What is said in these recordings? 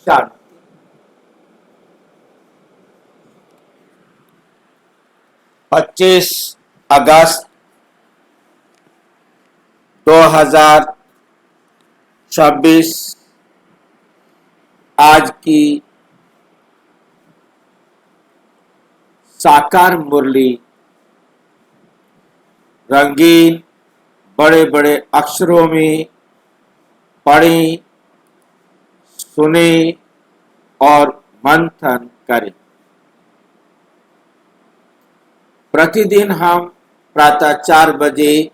शांति। पच्चीस अगस्त 2026 आज की साकार मुरली रंगीन बड़े बड़े अक्षरों में पढ़ें, सुने और मंथन करें। प्रतिदिन हम प्रातः 4 बजे,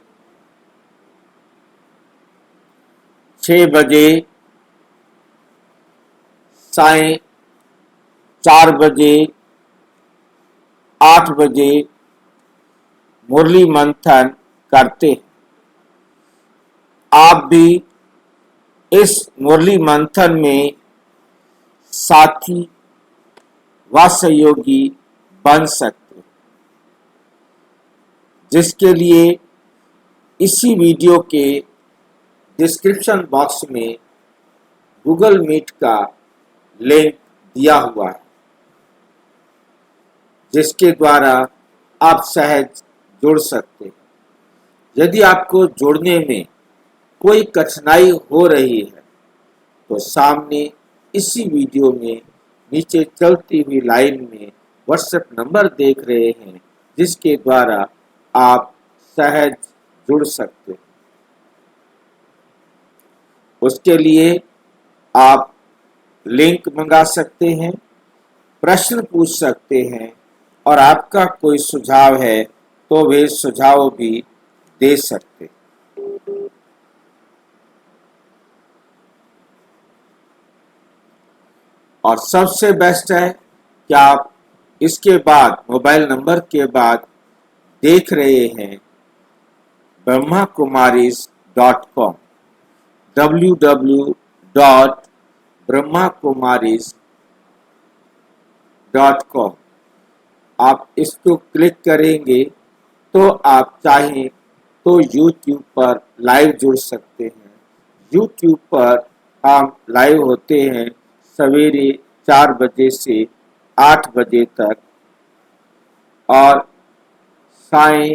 6 बजे, सायं 4 बजे, 8 बजे मुरली मंथन करते हैं। आप भी इस मुरली मंथन में साथी व सहयोगी बन सकते हैं, जिसके लिए इसी वीडियो के डिस्क्रिप्शन बॉक्स में गूगल मीट का लिंक दिया हुआ है, जिसके द्वारा आप सहज जुड़ सकते हैं। यदि आपको जुड़ने में कोई कठिनाई हो रही है तो सामने इसी वीडियो में नीचे चलती हुई लाइन में व्हाट्सएप नंबर देख रहे हैं, जिसके द्वारा आप सहज जुड़ सकते हैं। उसके लिए आप लिंक मंगा सकते हैं, प्रश्न पूछ सकते हैं और आपका कोई सुझाव है तो वे सुझाव भी दे सकते हैं। और सबसे बेस्ट है कि आप इसके बाद मोबाइल नंबर के बाद देख रहे हैं brahmakumaris.com www.brahmakumaris.com। आप इसको क्लिक करेंगे तो आप चाहें तो YouTube पर लाइव जुड़ सकते हैं। YouTube पर हम लाइव होते हैं सवेरे 4 बजे से 8 बजे तक और सायं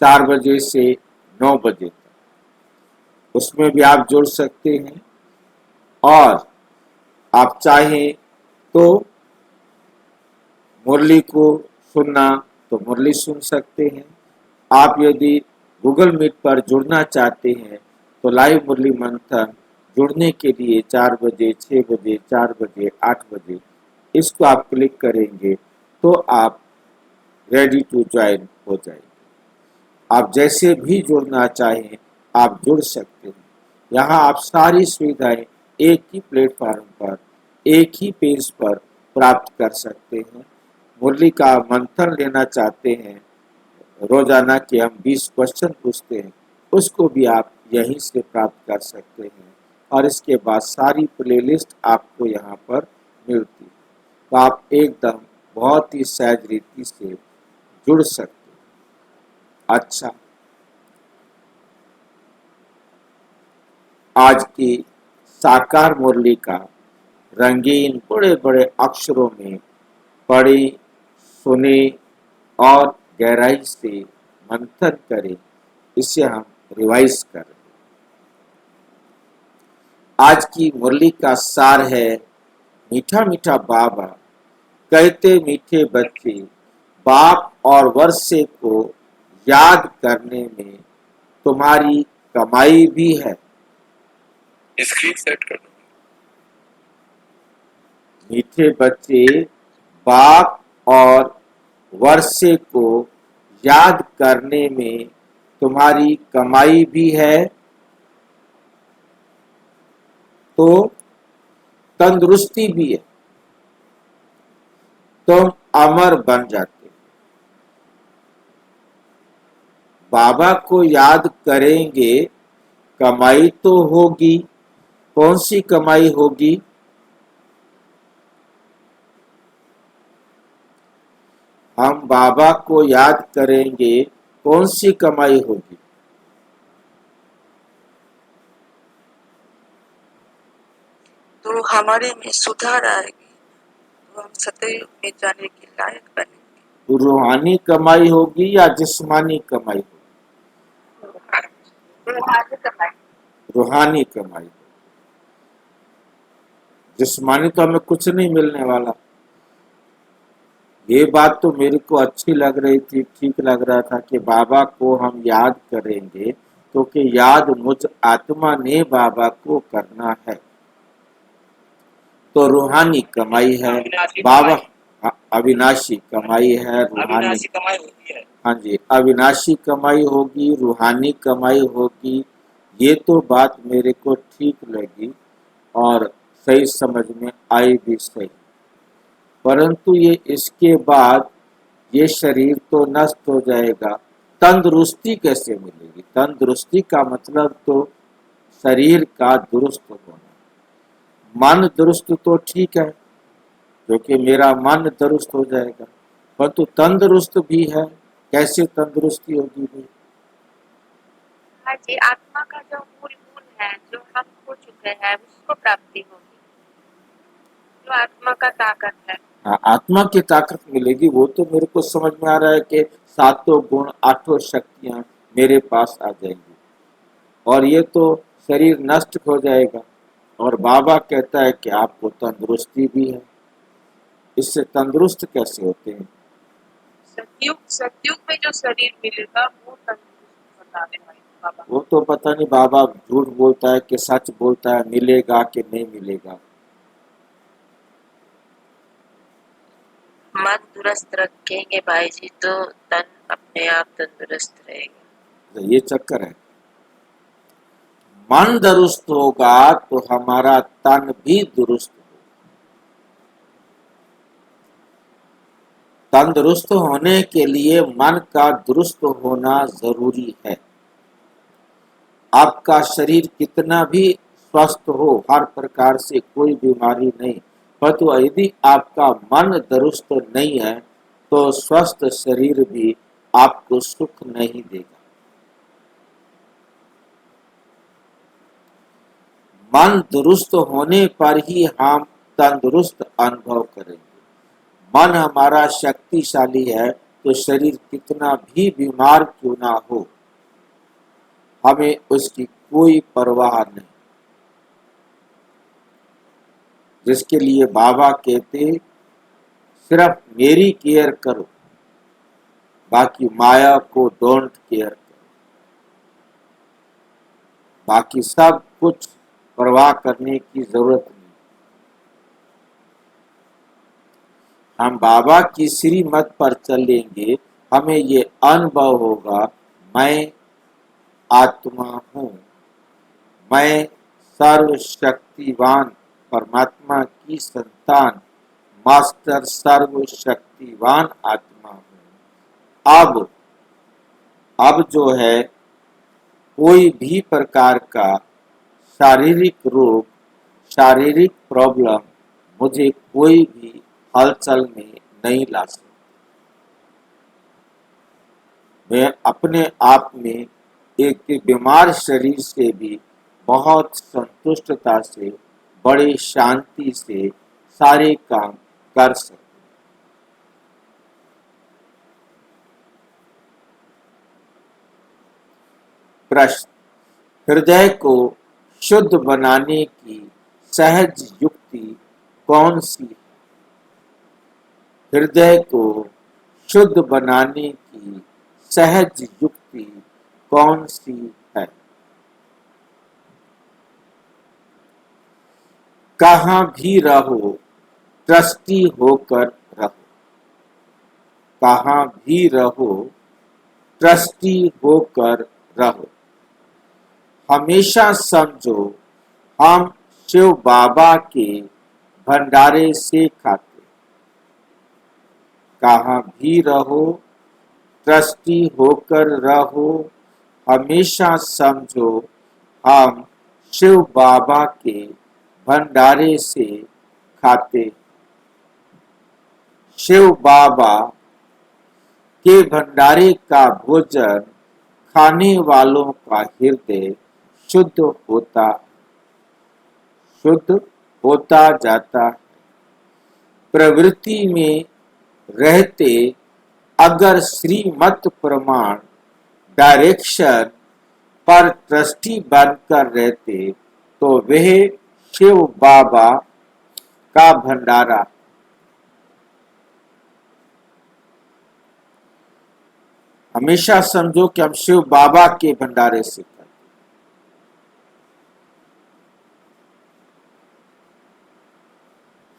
4 बजे से 9 बजे तक। उसमें भी आप जुड़ सकते हैं और आप चाहें तो मुरली को सुनना तो मुरली सुन सकते हैं। आप यदि गूगल मीट पर जुड़ना चाहते हैं तो लाइव मुरली मंथन जुड़ने के लिए 4 बजे, 6 बजे, 4 बजे, 8 बजे इसको आप क्लिक करेंगे तो आप रेडी टू ज्वाइन हो जाएंगे। आप जैसे भी जुड़ना चाहें आप जुड़ सकते हैं। यहाँ आप सारी सुविधाएं एक ही प्लेटफॉर्म पर, एक ही पेज पर प्राप्त कर सकते हैं। मुरली का मंथन लेना चाहते हैं, रोजाना के हम 20 क्वेश्चन पूछते हैं, उसको भी आप यहीं से प्राप्त कर सकते हैं और इसके बाद सारी प्लेलिस्ट आपको यहाँ पर मिलती है। तो आप एकदम बहुत ही सहज रीति से जुड़ सकते हैं। अच्छा, आज की साकार मुरली का रंगीन बड़े बड़े अक्षरों में पढ़े, सुने और गहराई से मंथन करें, इसे हम रिवाइज करें। आज की मुरली का सार है, मीठा मीठा बाबा कहते मीठे बच्चे, बाप और वर्षे को याद करने में तुम्हारी कमाई भी है। स्क्रीन सेट कर दो। मीठे बच्चे, बाप और वर्षे को याद करने में तुम्हारी कमाई भी है, तो तंदुरुस्ती भी है, तुम अमर बन जाते। बाबा को याद करेंगे, कमाई तो होगी। कौन सी कमाई होगी? हम बाबा को याद करेंगे, कौन सी कमाई होगी? हमारे में सुधार आएगी तो हम सतयुग में जाने के लायक बनेंगे। तो रूहानी कमाई होगी या जिस्मानी कमाई होगी? रूहानी कमाई। जिस्मानी तो हमें कुछ नहीं मिलने वाला। ये बात तो मेरे को अच्छी लग रही थी, ठीक लग रहा था कि बाबा को हम याद करेंगे तो कि याद मुझ आत्मा ने बाबा को करना है, तो रूहानी कमाई है। बाबा अविनाशी कमाई है, रूहानी कमाई होती है। हाँ जी, अविनाशी कमाई होगी, रूहानी कमाई होगी। ये तो बात मेरे को ठीक लगी और सही समझ में आई भी सही। परंतु ये इसके बाद ये शरीर तो नष्ट हो जाएगा, तंदुरुस्ती कैसे मिलेगी? तंदुरुस्ती का मतलब तो शरीर का दुरुस्त होना। मन दुरुस्त तो ठीक है, क्योंकि मेरा मन दुरुस्त हो जाएगा, परंतु तंदुरुस्त भी है। कैसे तंदुरुस्ती होगी भाई? हाँ जी, आत्मा का जो मूल मूल है, जो हम खो चुके हैं, उसको प्राप्ति होगी, जो आत्मा का ताकत है। हाँ, आत्मा की ताकत मिलेगी, वो तो मेरे को समझ में आ रहा है कि सातों गुण आठों शक्तियां मेरे पास आ जाएंगी और ये तो शरीर नष्ट हो जाएगा। और बाबा कहता है कि आपको तंदुरुस्ती भी है। इससे तंदुरुस्त कैसे होते हैं? सतयुग में जो शरीर मिलेगा वो तंदुरुस्त बताने वाले बाबा। वो तो पता नहीं बाबा झूठ बोलता है कि सच बोलता है, मिलेगा कि नहीं मिलेगा। मन दुरुस्त रखेंगे भाई जी तो तन अपने आप तंदुरुस्त रहेगा। तो ये चक्कर है। मन दुरुस्त होगा तो हमारा तन भी दुरुस्त होगा। तंदुरुस्त होने के लिए मन का दुरुस्त होना जरूरी है। आपका शरीर कितना भी स्वस्थ हो, हर प्रकार से कोई बीमारी नहीं, परंतु यदि आपका मन दुरुस्त नहीं है तो स्वस्थ शरीर भी आपको सुख नहीं देगा। मन दुरुस्त होने पर ही हम तंदुरुस्त अनुभव करेंगे। मन हमारा शक्तिशाली है तो शरीर कितना भी बीमार क्यों ना हो, हमें उसकी कोई परवाह नहीं। जिसके लिए बाबा कहते सिर्फ मेरी केयर करो, बाकी माया को डोंट केयर करो। बाकी सब कुछ परवाह करने की जरूरत नहीं। हम बाबा की श्रीमत पर चलेंगे, हमें ये अनुभव होगा, मैं आत्मा हूँ, मैं सर्वशक्तिवान परमात्मा की संतान, मास्टर सर्वशक्तिवान आत्मा हूँ। अब जो है कोई भी प्रकार का शारीरिक रोग, शारीरिक प्रॉब्लम मुझे कोई भी हलचल में नहीं ला सकता। मैं अपने आप में एक बीमार शरीर से भी बहुत संतुष्टता से, बड़ी शांति से सारे काम कर सकते। प्रश्न: हृदय को शुद्ध बनाने की सहज युक्ति कौन सी है? हृदय को शुद्ध बनाने की सहज युक्ति कौन सी है? कहाँ भी रहो, ट्रस्टी होकर रहो। कहाँ भी रहो, ट्रस्टी होकर रहो। हमेशा समझो हम शिव बाबा के भंडारे से खाते। कहाँ भी रहो, ट्रस्टी होकर रहो। हमेशा समझो हम शिव बाबा के भंडारे से खाते। शिव बाबा के भंडारे का भोजन खाने वालों का हृदय शुद्ध होता, शुद्ध होता जाता है। प्रवृत्ति में रहते अगर श्रीमत प्रमाण डायरेक्शन पर ट्रस्टी बनकर रहते तो वह शिव बाबा का भंडारा। हमेशा समझो कि हम शिव बाबा के भंडारे से करते।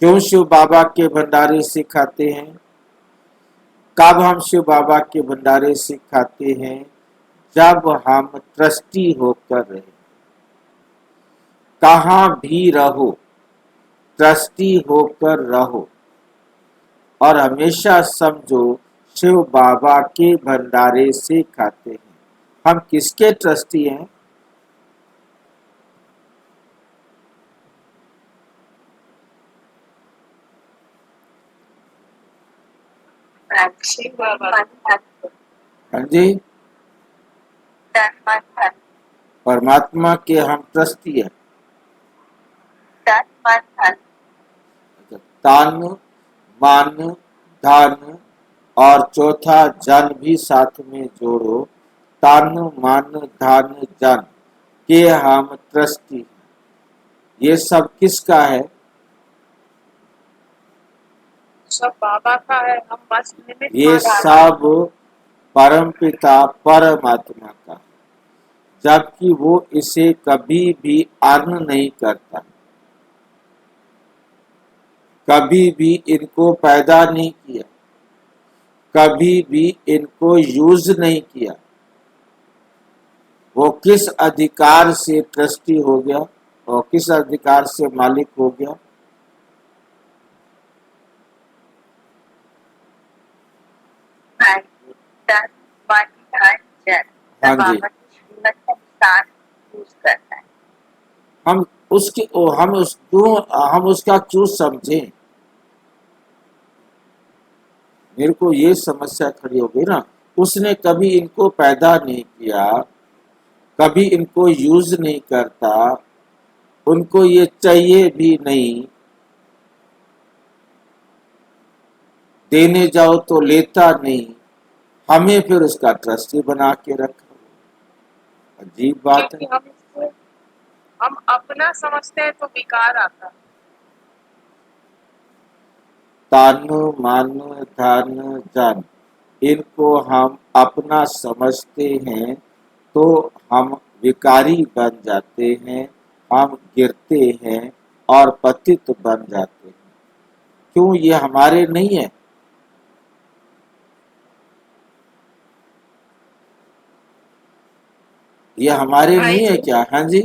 क्यों शिव बाबा के भंडारे से खाते हैं? कब हम शिव बाबा के भंडारे से खाते हैं? जब हम ट्रस्टी होकर रहे। कहां भी रहो, ट्रस्टी होकर रहो और हमेशा समझो शिव बाबा के भंडारे से खाते हैं। हम किसके ट्रस्टी हैं? शिव बाबा हाँ जी, परमात्मा के हम ट्रस्टी हैं। तन मन धन और चौथा जन भी साथ में जोड़ो। तन मन धन जन के हम ट्रस्टी हैं। ये सब किसका है? सब बाबा का है, हम बस निमित्त ये मात्र हैं। सब परमपिता परमात्मा का है, जबकि वो इसे कभी भी अर्न नहीं करता, कभी भी इनको पैदा नहीं किया, कभी भी इनको यूज नहीं किया। वो किस अधिकार से ट्रस्टी हो गया और किस अधिकार से मालिक हो गया? हाँ जी, हम उसका क्यों समझें? मेरे को ये समस्या खड़ी हो गई ना। उसने कभी इनको पैदा नहीं किया, कभी इनको यूज नहीं करता, उनको ये चाहिए भी नहीं, देने जाओ तो लेता नहीं, हमें फिर उसका ट्रस्टी बना के रखा। अजीब बात है। क्योंकि हम अपना समझते हैं तो विकार आता है। तन मन धन जन इनको हम अपना समझते हैं तो हम विकारी बन जाते हैं, हम गिरते हैं और पतित बन जाते हैं। क्यों? ये हमारे नहीं है। ये हमारे भाई नहीं है जी, क्या? हाँ जी,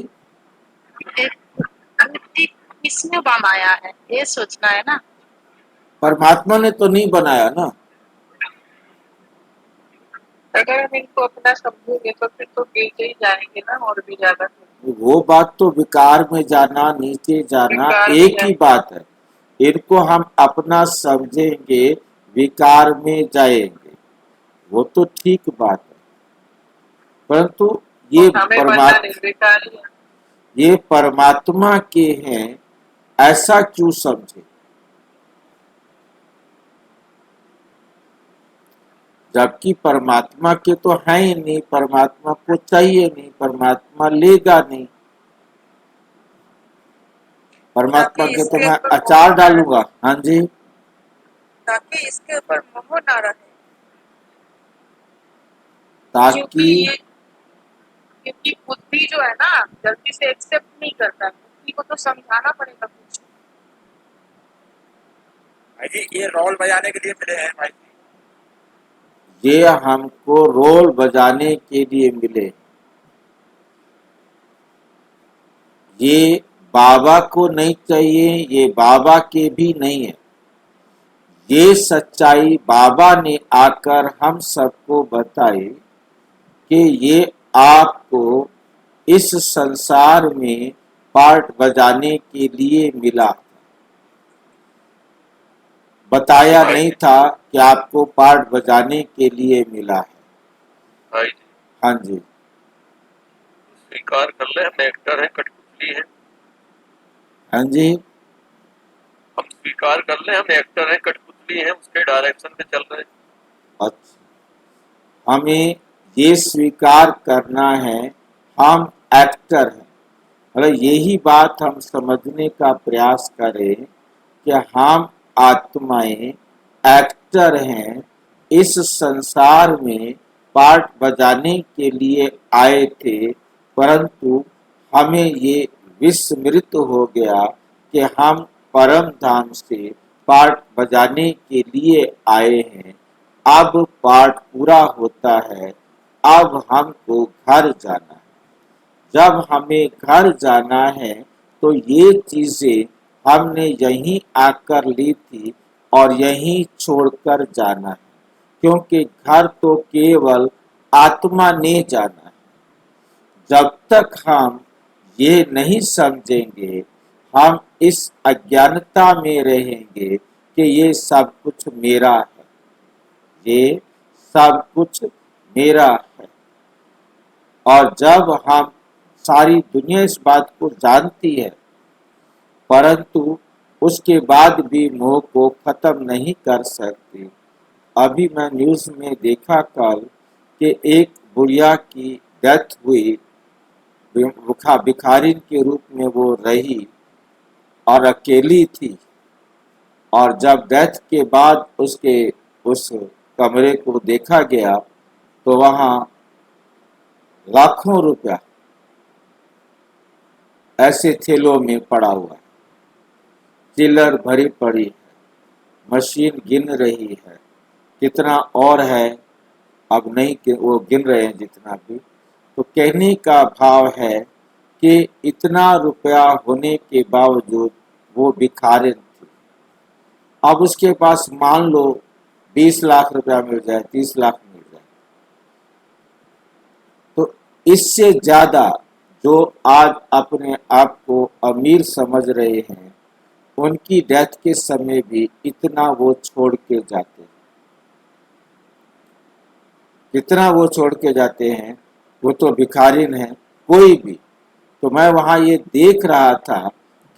प्रकृति किसने बनाया है ये सोचना है ना। परमात्मा ने तो नहीं बनाया ना। अगर हम इनको अपना समझेंगे तो फिर तो गिरते ही जाएंगे ना, और भी ज्यादा। वो बात तो विकार में जाना, नीचे जाना विकार में एक ही बात है। इनको हम अपना समझेंगे, विकार में जाएंगे, वो तो ठीक बात है। परंतु ये हमें बनना नहीं, विकार ही है। ये परमात्मा के हैं, ऐसा क्यों समझे? जबकि परमात्मा के तो है ही नहीं, परमात्मा को चाहिए नहीं, परमात्मा लेगा नहीं। परमात्मा के तो मैं अचार डालूंगा। हाँ जी, ताकि इसके ऊपर मोह ना रहे। ताकि क्योंकि बुद्धि जो है ना, जल्दी से एक्सेप्ट नहीं करता। बुद्धि को तो समझाना पड़ेगा कुछ। भाई जी ये रोल बजाने के लिए मिले हैं भाई जी। ये हमको रोल बजाने के लिए मिले। ये बाबा को नहीं चाहिए, ये बाबा के भी नहीं है। ये सच्चाई बाबा ने आकर हम सबको बताई कि ये आपको इस संसार में पार्ट बजाने के लिए मिला। बताया नहीं था कि आपको पार्ट बजाने के लिए मिला है। भाई जी हाँ जी, स्वीकार कर ले, हम एक्टर हैं, कठपुतली है। हाँ जी, हम स्वीकार कर लें हम एक्टर हैं, कठपुतली हैं, उसके डायरेक्शन पे चल रहे हैं। अच्छा, हमें ये स्वीकार करना है हम एक्टर हैं। मतलब यही बात हम समझने का प्रयास करें कि हम आत्माएं एक्टर हैं, इस संसार में पार्ट बजाने के लिए आए थे, परंतु हमें ये विस्मृत हो गया कि हम परम धाम से पार्ट बजाने के लिए आए हैं। अब पार्ट पूरा होता है, अब हमको घर जाना है। जब हमें घर जाना है तो ये चीजें हमने यहीं आकर ली थी और यहीं छोड़कर जाना है, क्योंकि घर तो केवल आत्मा ने जाना है। जब तक हम ये नहीं समझेंगे, हम इस अज्ञानता में रहेंगे कि ये सब कुछ मेरा है, ये सब कुछ मेरा है। और जब हम सारी दुनिया इस बात को जानती है, परंतु उसके बाद भी मोह को खत्म नहीं कर सकती। अभी मैं न्यूज़ में देखा कल कि एक बुढ़िया की डेथ हुई, भिखारिन के रूप में वो रही और अकेली थी, और जब डेथ के बाद उसके उस कमरे को देखा गया तो वहाँ लाखों रुपया ऐसे थैलों में पड़ा हुआ है, चिल्लर भरी पड़ी है, मशीन गिन रही है, कितना और है अब नहीं कि वो गिन रहे हैं जितना भी। तो कहने का भाव है कि इतना रुपया होने के बावजूद वो भिखारिन थी। अब उसके पास मान लो 20 लाख रुपया मिल जाए, 30 लाख मिल जाए, तो इससे ज्यादा जो आज अपने आप को अमीर समझ रहे हैं, उनकी डेथ के समय भी इतना वो छोड़ के जाते हैं। कितना वो छोड़ के जाते हैं, वो तो भिखारिन है कोई भी। तो मैं वहां ये देख रहा था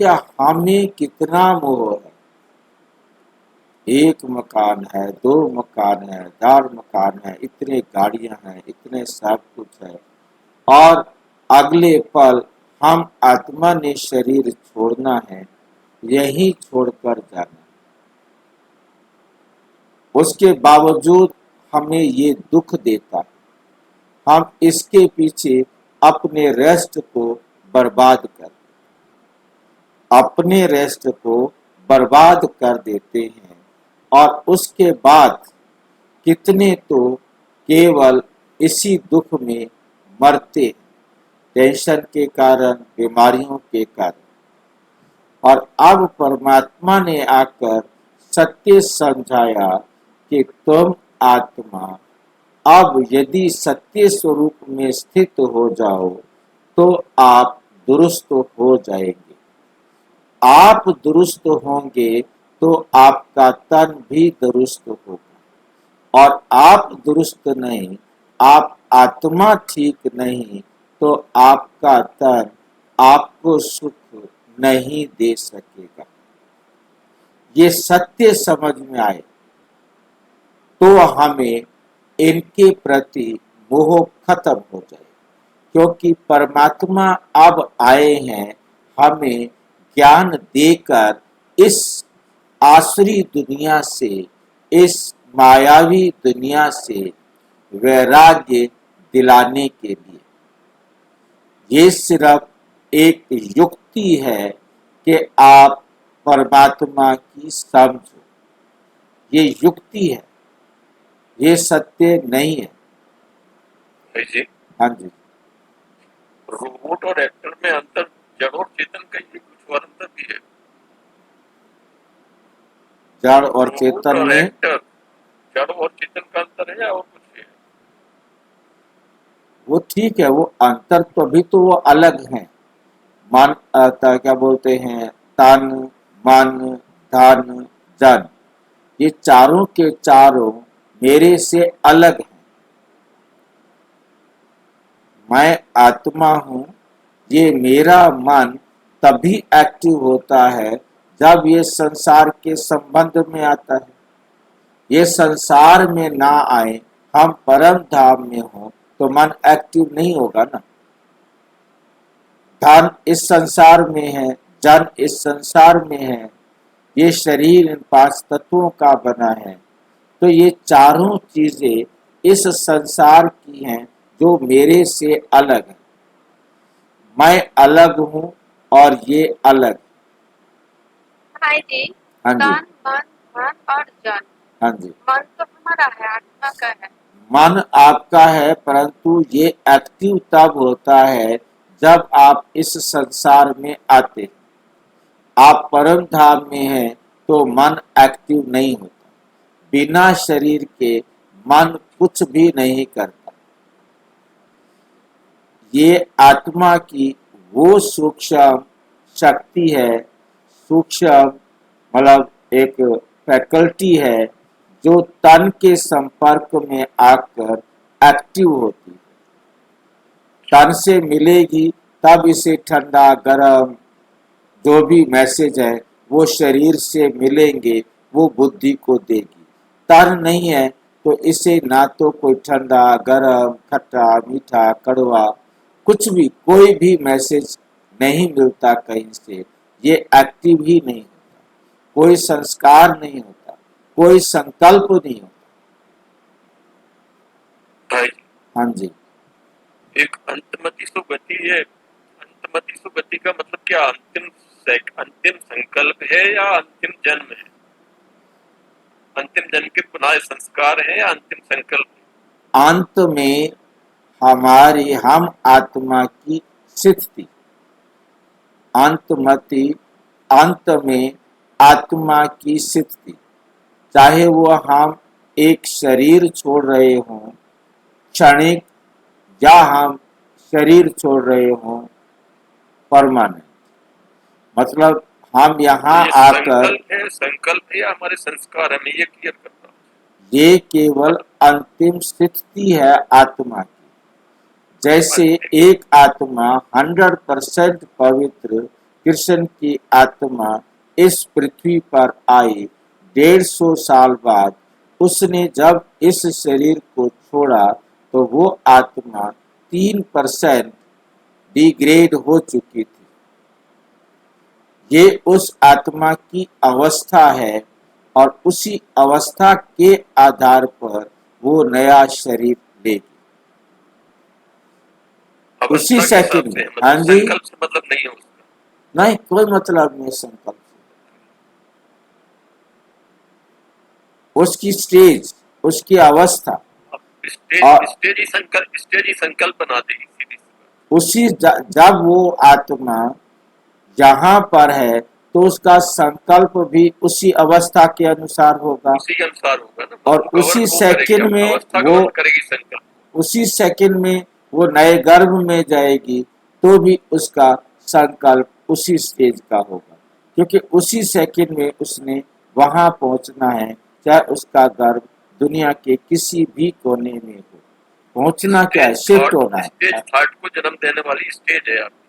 कि हमें कितना मोह है। एक मकान है, 2 मकान है, 4 मकान है, इतने गाड़ियां हैं, इतने सब कुछ है, और अगले पल हम आत्मा ने शरीर छोड़ना है, यही छोड़कर जाना। उसके बावजूद हमें ये दुख देता है, हम इसके पीछे अपने रेस्ट को बर्बाद कर अपने रेस्ट को बर्बाद कर देते हैं। और उसके बाद कितने तो केवल इसी दुख में मरते हैं, टेंशन के कारण, बीमारियों के कारण। और अब परमात्मा ने आकर सत्य समझाया कि तुम आत्मा अब यदि सत्य स्वरूप में स्थित हो जाओ तो आप दुरुस्त हो जाएंगे। आप दुरुस्त होंगे तो आपका तन भी दुरुस्त होगा, और आप दुरुस्त नहीं, आप आत्मा ठीक नहीं, तो आपका तन आपको सुख नहीं दे सकेगा। ये सत्य समझ में आए तो हमें इनके प्रति मोह खत्म हो जाए, क्योंकि परमात्मा अब आए हैं हमें ज्ञान देकर इस आसुरी दुनिया से, इस मायावी दुनिया से वैराग्य दिलाने के लिए। ये सिर्फ एक युक्ति है कि आप परमात्मा की समझो, ये युक्ति है, ये सत्य नहीं है। भाई जी, हाँ जी, रोबोट और एक्टर में अंतर, जड़ और चेतन का ये कुछ और अंतर भी है। जड़ और रोबोट चेतन और में एक्टर, जड़ और चेतन का अंतर है या और कुछ है? वो ठीक है, वो अंतर तो भी तो वो अलग हैं। मन क्या बोलते हैं, तन, मन, धन, जन, ये चारों के चारों मेरे से अलग हैं। मैं आत्मा हूँ, ये मेरा मन तभी एक्टिव होता है जब ये संसार के संबंध में आता है। ये संसार में ना आए, हम परम धाम में हो तो मन एक्टिव नहीं होगा ना। धन इस संसार में है, जन इस संसार में है, ये शरीर इन 5 तत्वों का बना है। तो ये चारों चीजें इस संसार की हैं जो मेरे से अलग है। मैं अलग हूँ और ये अलग। भाई जी, हाँ जी, तन मन धन और जन, हाँ जी। मन तो हमारा है, आत्मा का है। मन आपका है, परंतु ये एक्टिव तब होता है जब आप इस संसार में आते हैं। आप परम धाम में हैं तो मन एक्टिव नहीं होता। बिना शरीर के मन कुछ भी नहीं करता। ये आत्मा की वो सूक्ष्म शक्ति है, सूक्ष्म मतलब एक फैकल्टी है जो तन के संपर्क में आकर एक्टिव होती है। तन से मिलेगी तब इसे ठंडा गरम जो भी मैसेज है वो शरीर से मिलेंगे, वो बुद्धि को देगी। तन नहीं है तो इसे ना तो कोई ठंडा गरम खट्टा मीठा कड़वा कुछ भी कोई भी मैसेज नहीं मिलता कहीं से। ये एक्टिव ही नहीं होता, कोई संस्कार नहीं होता, कोई संकल्प नहीं होता। भाई हाँ जी, एक अंतमति सुगति है। अंतमति सुगति का मतलब क्या? अंतिम संकल्प है या अंतिम जन्म है? अंतिम जन्म के पुनः संस्कार है या अंतिम संकल्प है? अंत में हमारी हम आत्मा की स्थिति, अंतमति अंत में आत्मा की स्थिति, चाहे वो हम एक शरीर छोड़ रहे हों क्षणिक या हम शरीर छोड़ रहे हों परमानेंट। मतलब हम यहाँ ये आकर संकल्प है या हमारे संस्कार है? मैं ये क्लियर करता हूँ। ये केवल अंतिम स्थिति है आत्मा की। जैसे एक आत्मा 100% पवित्र कृष्ण की आत्मा इस पृथ्वी पर आई 150 साल बाद, उसने जब इस शरीर को छोड़ा तो वो आत्मा 3% डिग्रेड हो चुकी थी। ये उस आत्मा की अवस्था है और उसी अवस्था के आधार पर वो नया शरीर लेगी उसी सेकंड में। हाँ जी, संकल्प से मतलब नहीं है उसका। नहीं कोई मतलब नहीं संकल्प। उसकी स्टेज, उसकी अवस्था स्टेज ही संकल्प बना देगी सीधी सी। उसी जब वो आत्मा यहाँ पर है तो उसका संकल्प भी उसी अवस्था के अनुसार होगा। उसी के अनुसार होगा ना। और उसी सेकंड में वो करेगी संकल्प। उसी सेकंड में वो नए गर्भ में जाएगी तो भी उसका संकल्प उसी स्टेज का होगा, क्योंकि उसी सेकंड में उसने वहां पहुंचना है, चाहे उसका गर्भ दुनिया के किसी भी कोने में हो। पहुंचना क्या है, शिफ्ट होना है। स्टेज थर्ड को जन्म देने वाली स्टेज है आपकी।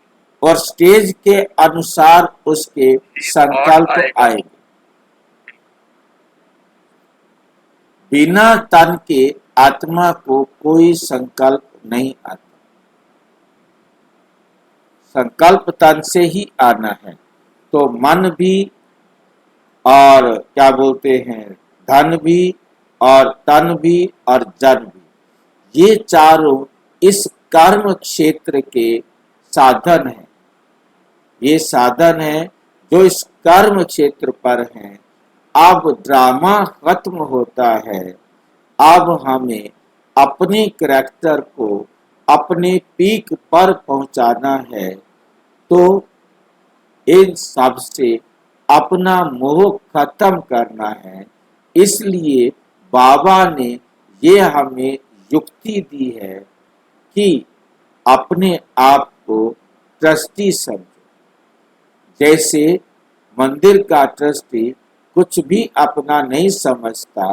और स्टेज के अनुसार उसके संकल्प आएंगे। बिना तन के आत्मा को कोई संकल्प नहीं आता। संकल्प तन से ही आना है। तो मन भी और क्या बोलते हैं धन भी और तन भी और जन भी, ये चारों इस कर्म क्षेत्र के साधन हैं। ये साधन है जो इस कर्म क्षेत्र पर हैं। अब ड्रामा खत्म होता है। अब हमें अपने करैक्टर को अपने पीक पर पहुंचाना है। तो इन सब से अपना मोह खत्म करना है। इसलिए बाबा ने ये हमें युक्ति दी है कि अपने आप को ट्रस्टी समझो। जैसे मंदिर का ट्रस्टी कुछ भी अपना नहीं समझता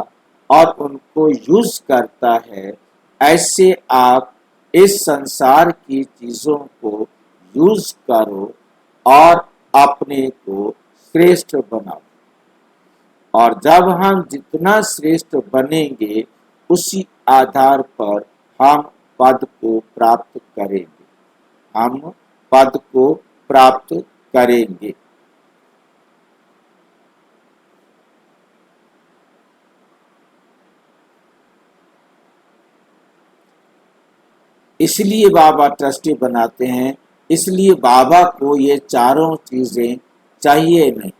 और उनको यूज करता है, ऐसे आप इस संसार की चीजों को यूज करो और अपने को श्रेष्ठ बनाओ। और जब हम जितना श्रेष्ठ बनेंगे उसी आधार पर हम पद को प्राप्त करेंगे, हम पद को प्राप्त करेंगे। इसलिए बाबा ट्रस्टी बनाते हैं, इसलिए बाबा को ये चारों चीजें चाहिए नहीं,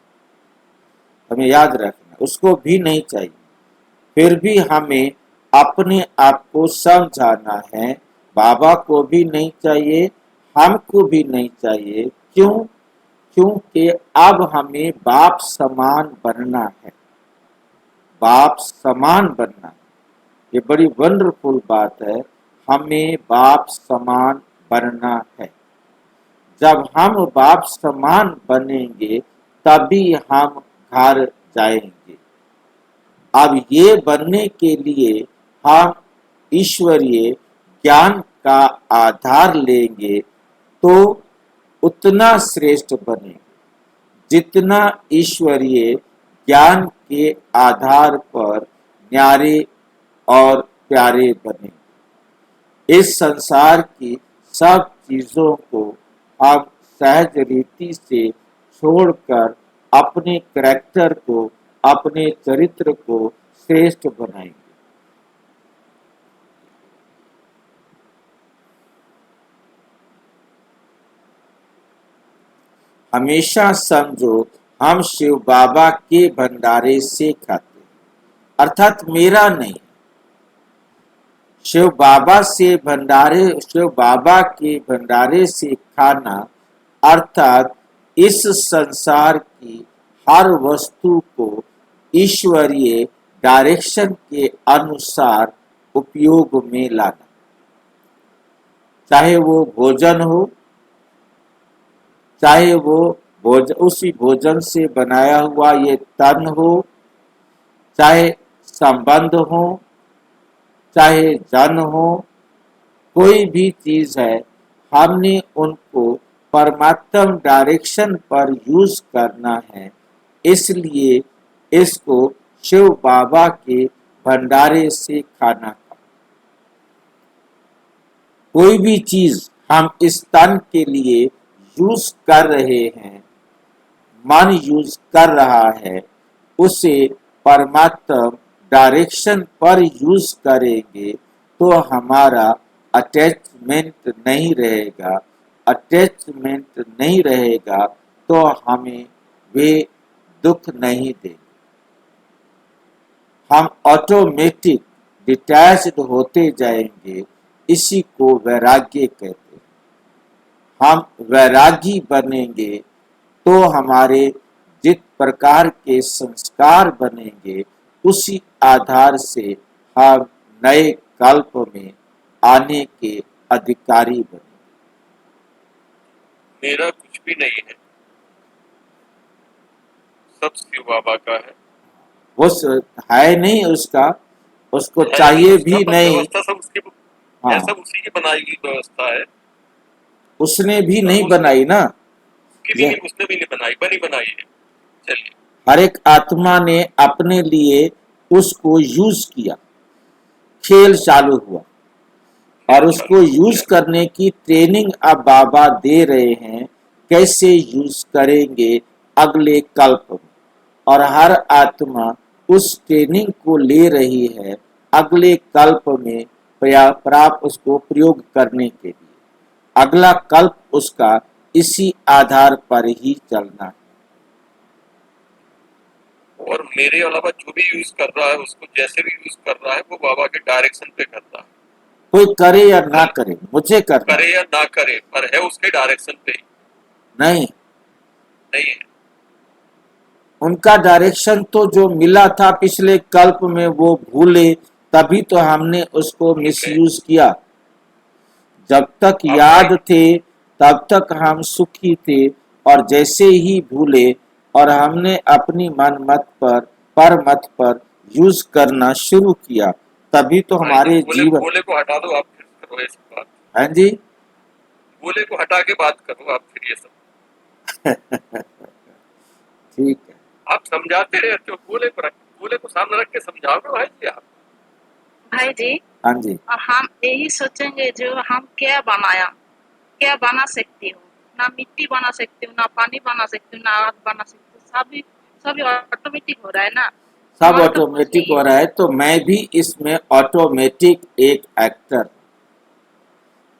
हमें याद रखना, उसको भी नहीं चाहिए। फिर भी हमें अपने आप को समझाना है, बाबा को भी नहीं चाहिए, हमको भी नहीं चाहिए। क्यों? क्योंकि अब हमें बाप समान बनना है, बाप समान बनना है। ये बड़ी वंडरफुल बात है, हमें बाप समान बनना है। जब हम बाप समान बनेंगे तभी हम घर जाएंगे। अब ये बनने के लिए हम ईश्वरीय ज्ञान का आधार लेंगे तो उतना श्रेष्ठ बनेंगे जितना ईश्वरीय ज्ञान के आधार पर न्यारे और प्यारे बनेंगे। इस संसार की सब चीजों को हम सहज रीति से छोड़कर अपने करैक्टर को, अपने चरित्र को श्रेष्ठ बनाएंगे। हमेशा समझो हम शिव बाबा के भंडारे से खाते हैं, अर्थात मेरा नहीं, शिव बाबा के भंडारे से खाना, अर्थात इस संसार की हर वस्तु को ईश्वरीय डायरेक्शन के अनुसार उपयोग में लाना, चाहे वो भोजन हो, चाहे वो उसी भोजन से बनाया हुआ ये तन हो, चाहे संबंध हो, चाहे जन हो, कोई भी चीज है, हमने उनको परमात्मा डायरेक्शन पर यूज करना है। इसलिए इसको शिव बाबा के भंडारे से खाना। कोई भी चीज हम इस तन के लिए यूज कर रहे हैं, मन यूज कर रहा है, उसे परमात्मा डायरेक्शन पर यूज करेंगे तो हमारा अटैचमेंट नहीं रहेगा। अटैचमेंट नहीं रहेगा तो हमें वे दुख नहीं देंगे। हम ऑटोमेटिक डिटैच्ड होते जाएंगे, इसी को वैराग्य कहते हैं। हम वैरागी बनेंगे तो हमारे जिस प्रकार के संस्कार बनेंगे उसी आधार से हम नए कल्प में आने के अधिकारी बनेंगे। मेरा कुछ भी नहीं है, सब शिव बाबा का है। वो है नहीं उसका, उसको है चाहिए उसका, भी पर नहीं। व्यवस्था सब उसकी हाँ, है, सब उसी की बनाई हुई व्यवस्था है। उसने भी सब नहीं उसने बनाई ना, ये उसने भी नहीं बनाई, बनी बनाई है। चलिए, हर एक आत्मा ने अपने लिए उसको यूज किया, खेल चालू हुआ और उसको यूज करने की ट्रेनिंग अब बाबा दे रहे हैं, कैसे यूज करेंगे अगले कल्प में। और हर आत्मा उस ट्रेनिंग को ले रही है अगले कल्प में प्राप्त उसको प्रयोग करने के लिए। अगला कल्प उसका इसी आधार पर ही चलना है। और मेरे अलावा जो भी यूज कर रहा है, उसको जैसे भी यूज कर रहा है, वो बाबा के डायरेक्शन पे कर रहा है। कोई करे या ना करे, मुझे करना करे या ना करे, पर है उसके डायरेक्शन पे ही। नहीं। नहीं है, उनका डायरेक्शन तो जो मिला था पिछले कल्प में वो भूले, तभी तो हमने उसको मिसयूज किया। जब तक याद थे तब तक हम सुखी थे, और जैसे ही भूले और हमने अपनी मन मत पर यूज करना शुरू किया, तभी तो हमारे जीवन। बोले को हटा दो, आप फिर करो ये सब बात। हाँ जी, बोले को हटा के बात करो आप फिर ये सब। समझाते रहते हो, गोले को सामने रख के समझाओगे भाई जी आप। भाई जी हाँ जी, हम यही सोचेंगे जो हम क्या बनाया, क्या बना सकती हूँ, ना मिट्टी बना सकती हूँ, ना पानी बना सकती हूँ, ना आग बना सकती हूँ, सभी सभी ऑटोमेटिक हो रहा है ना। सब मन तो कुछ ऑटोमेटिक नहीं हो है। रहा है, तो मैं भी इसमें ऑटोमेटिक एक एक्टर,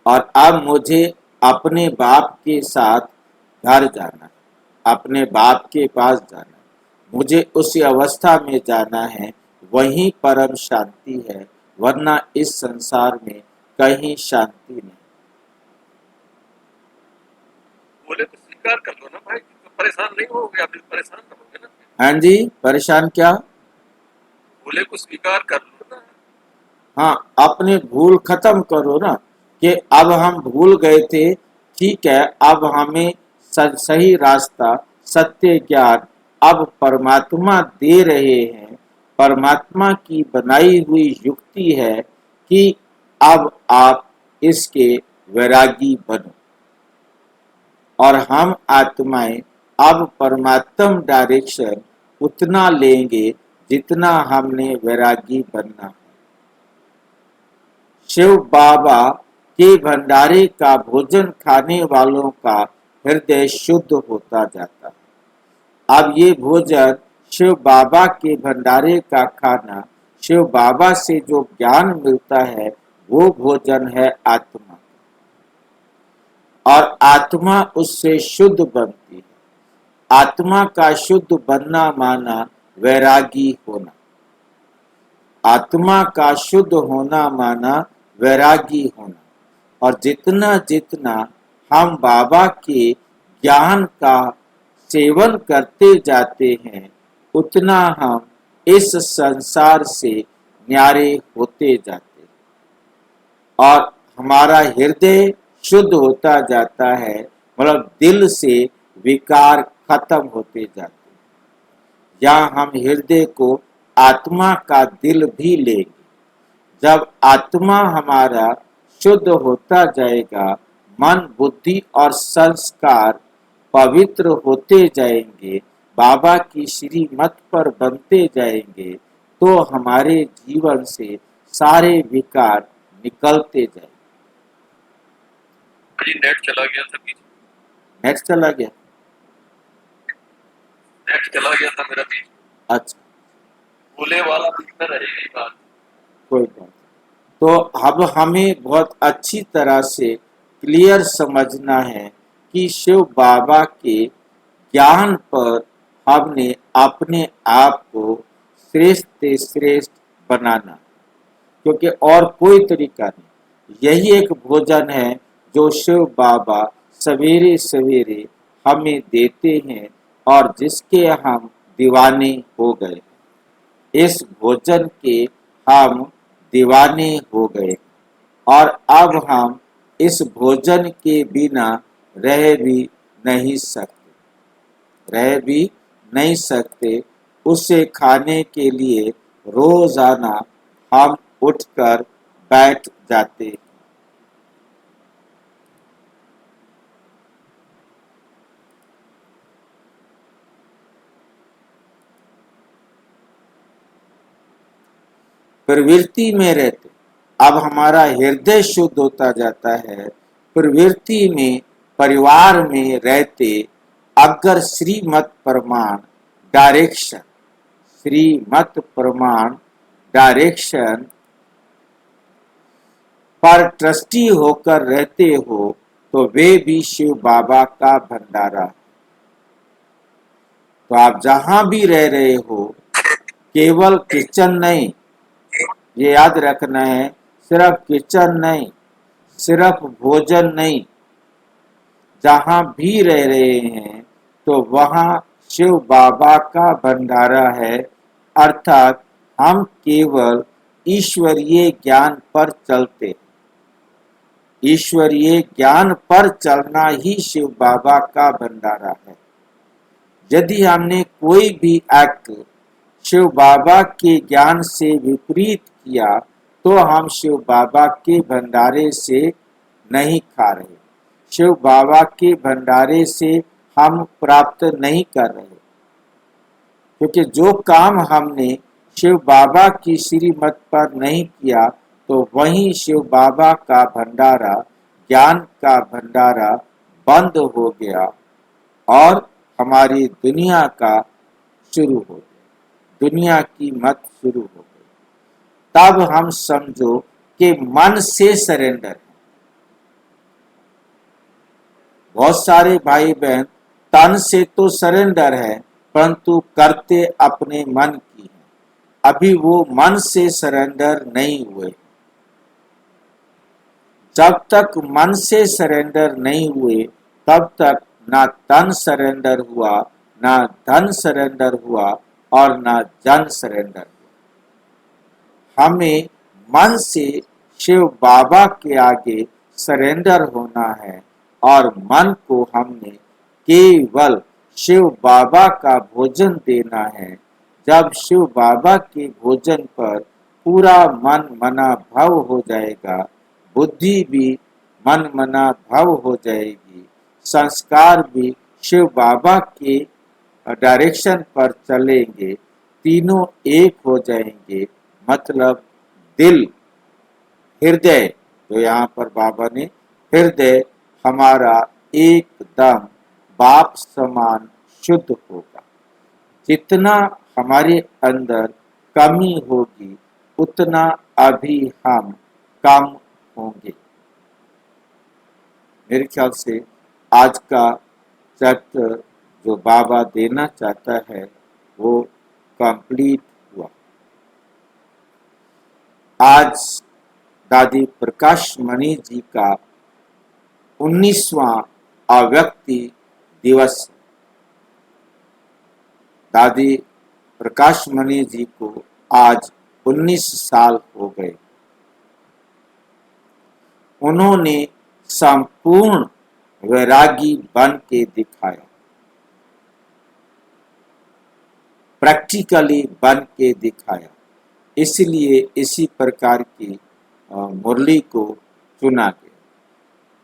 और अब मुझे अपने बाप के साथ घर जाना है, अपने बाप के पास जाना है, मुझे उसी अवस्था में जाना है, वहीं परम शांति है, वरना इस संसार में कहीं शांति नहीं। गोले को स्वीकार कर लो ना भाई जी, तो परेशान नहीं होगे आप, परेशान रहोगे ना। हाँ जी, परेशान क्या? गोले को स्वीकार कर लो ना। हाँ, अपने भूल खत्म करो ना, कि अब हम भूल गए थे, ठीक है, अब हमें सही रास्ता, सत्य ज्ञान अब परमात्मा दे रहे हैं, परमात्मा की बनाई हुई युक्ति है कि अब आप इसके वैरागी बनो, और हम आत्माएं अब परमात्म डायरेक्शन उतना लेंगे जितना हमने वैरागी बनना है। शिव बाबा के भंडारे का भोजन खाने वालों का हृदय शुद्ध होता जाता है। अब ये भोजन शिव बाबा के भंडारे का खाना, शिव बाबा से जो ज्ञान मिलता है, वो भोजन है आत्मा, और आत्मा उससे शुद्ध बनती है। आत्मा का शुद्ध बनना माना वैरागी होना, आत्मा का शुद्ध होना माना वैरागी होना, और जितना जितना हम बाबा के ज्ञान का सेवन करते जाते हैं, उतना हम इस संसार से न्यारे होते जाते हैं, और हमारा हृदय शुद्ध होता जाता है, मतलब दिल से विकार खत्म होते जाते हैं। या हम हृदय को आत्मा का दिल भी लेंगे। जब आत्मा हमारा शुद्ध होता जाएगा, मन, बुद्धि और संस्कार पवित्र होते जाएंगे, बाबा की श्रीमत पर बनते जाएंगे, तो हमारे जीवन से सारे विकार निकलते जाएंगे। जी नेट चला गया था बीच, नेक्स्ट चला गया? नेट चला गया था मेरा बीच। अच्छा, गोले वाला बीच में रहेगी बात। कोई बात। तो अब हमें बहुत अच्छी तरह से क्लियर समझना है कि शिव बाबा के ज्ञान पर हमने अपने आप को श्रेष्ठ से श्रेष्ठ बनाना, क्योंकि और कोई तरीका नहीं। यही एक भोजन है जो शिव बाबा सवेरे सवेरे हमें देते हैं, और जिसके हम दीवाने हो गए। इस भोजन के हम दीवाने हो गए, और अब हम इस भोजन के बिना रह भी नहीं सकते। उसे खाने के लिए रोजाना हम उठकर बैठ जाते हैं। प्रवृत्ति में रहते, अब हमारा हृदय शुद्ध होता जाता है। प्रवृत्ति में, परिवार में रहते, अगर श्रीमत प्रमाण डायरेक्शन पर ट्रस्टी होकर रहते हो, तो वे भी शिव बाबा का भंडारा। तो आप जहां भी रह रहे हो, केवल किचन नहीं, ये याद रखना है, सिर्फ किचन नहीं, सिर्फ भोजन नहीं, जहां भी रह रहे हैं तो वहां शिव बाबा का भंडारा है। अर्थात हम केवल ईश्वरीय ज्ञान पर चलते, ईश्वरीय ज्ञान पर चलना ही शिव बाबा का भंडारा है। यदि हमने कोई भी एक्ट शिव बाबा के ज्ञान से विपरीत किया, तो हम शिव बाबा के भंडारे से नहीं खा रहे, शिव बाबा के भंडारे से हम प्राप्त नहीं कर रहे। क्योंकि जो काम हमने शिव बाबा की श्रीमत पर नहीं किया तो वहीं शिव बाबा का भंडारा, ज्ञान का भंडारा बंद हो गया और हमारी दुनिया का शुरू हो गया, दुनिया की मत शुरू हो गई। तब हम समझो कि मन से सरेंडर है। बहुत सारे भाई बहन तन से तो सरेंडर है परंतु करते अपने मन की है, अभी वो मन से सरेंडर नहीं हुए। जब तक मन से सरेंडर नहीं हुए तब तक ना तन सरेंडर हुआ, ना धन सरेंडर हुआ और ना जन सरेंडर हुआ। हमें मन से शिव बाबा के आगे सरेंडर होना है और मन को हमने केवल शिव बाबा का भोजन देना है। जब शिव बाबा के भोजन पर पूरा मन मना भव हो जाएगा, बुद्धि भी मन मना भव हो जाएगी, संस्कार भी शिव बाबा के डायरेक्शन पर चलेंगे, तीनों एक हो जाएंगे। मतलब दिल, हृदय, तो यहाँ पर बाबा ने हृदय हमारा एकदम बाप समान शुद्ध होगा। जितना हमारे अंदर कमी होगी उतना अभी हम कम होंगे। मेरे ख्याल से आज का चैप्टर जो बाबा देना चाहता है वो कंप्लीट हुआ। आज दादी प्रकाश मणि जी का 19वां अव्यक्ति दिवस। दादी प्रकाश मणि जी को आज 19 साल हो गए। उन्होंने संपूर्ण वैरागी बन के दिखाया, प्रैक्टिकली बन के दिखाया। इसलिए इसी प्रकार की मुरली को चुना गया।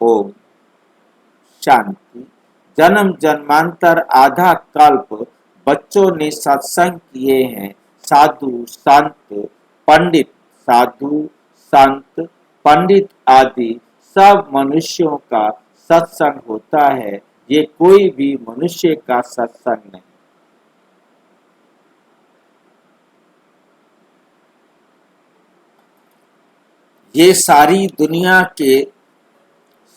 ओम शांति। जन्म जन्मांतर आधा कल्प बच्चों ने सत्संग किए हैं। साधु संत पंडित, साधु संत पंडित आदि सब मनुष्यों का सत्संग होता है। ये कोई भी मनुष्य का सत्संग नहीं। ये सारी दुनिया के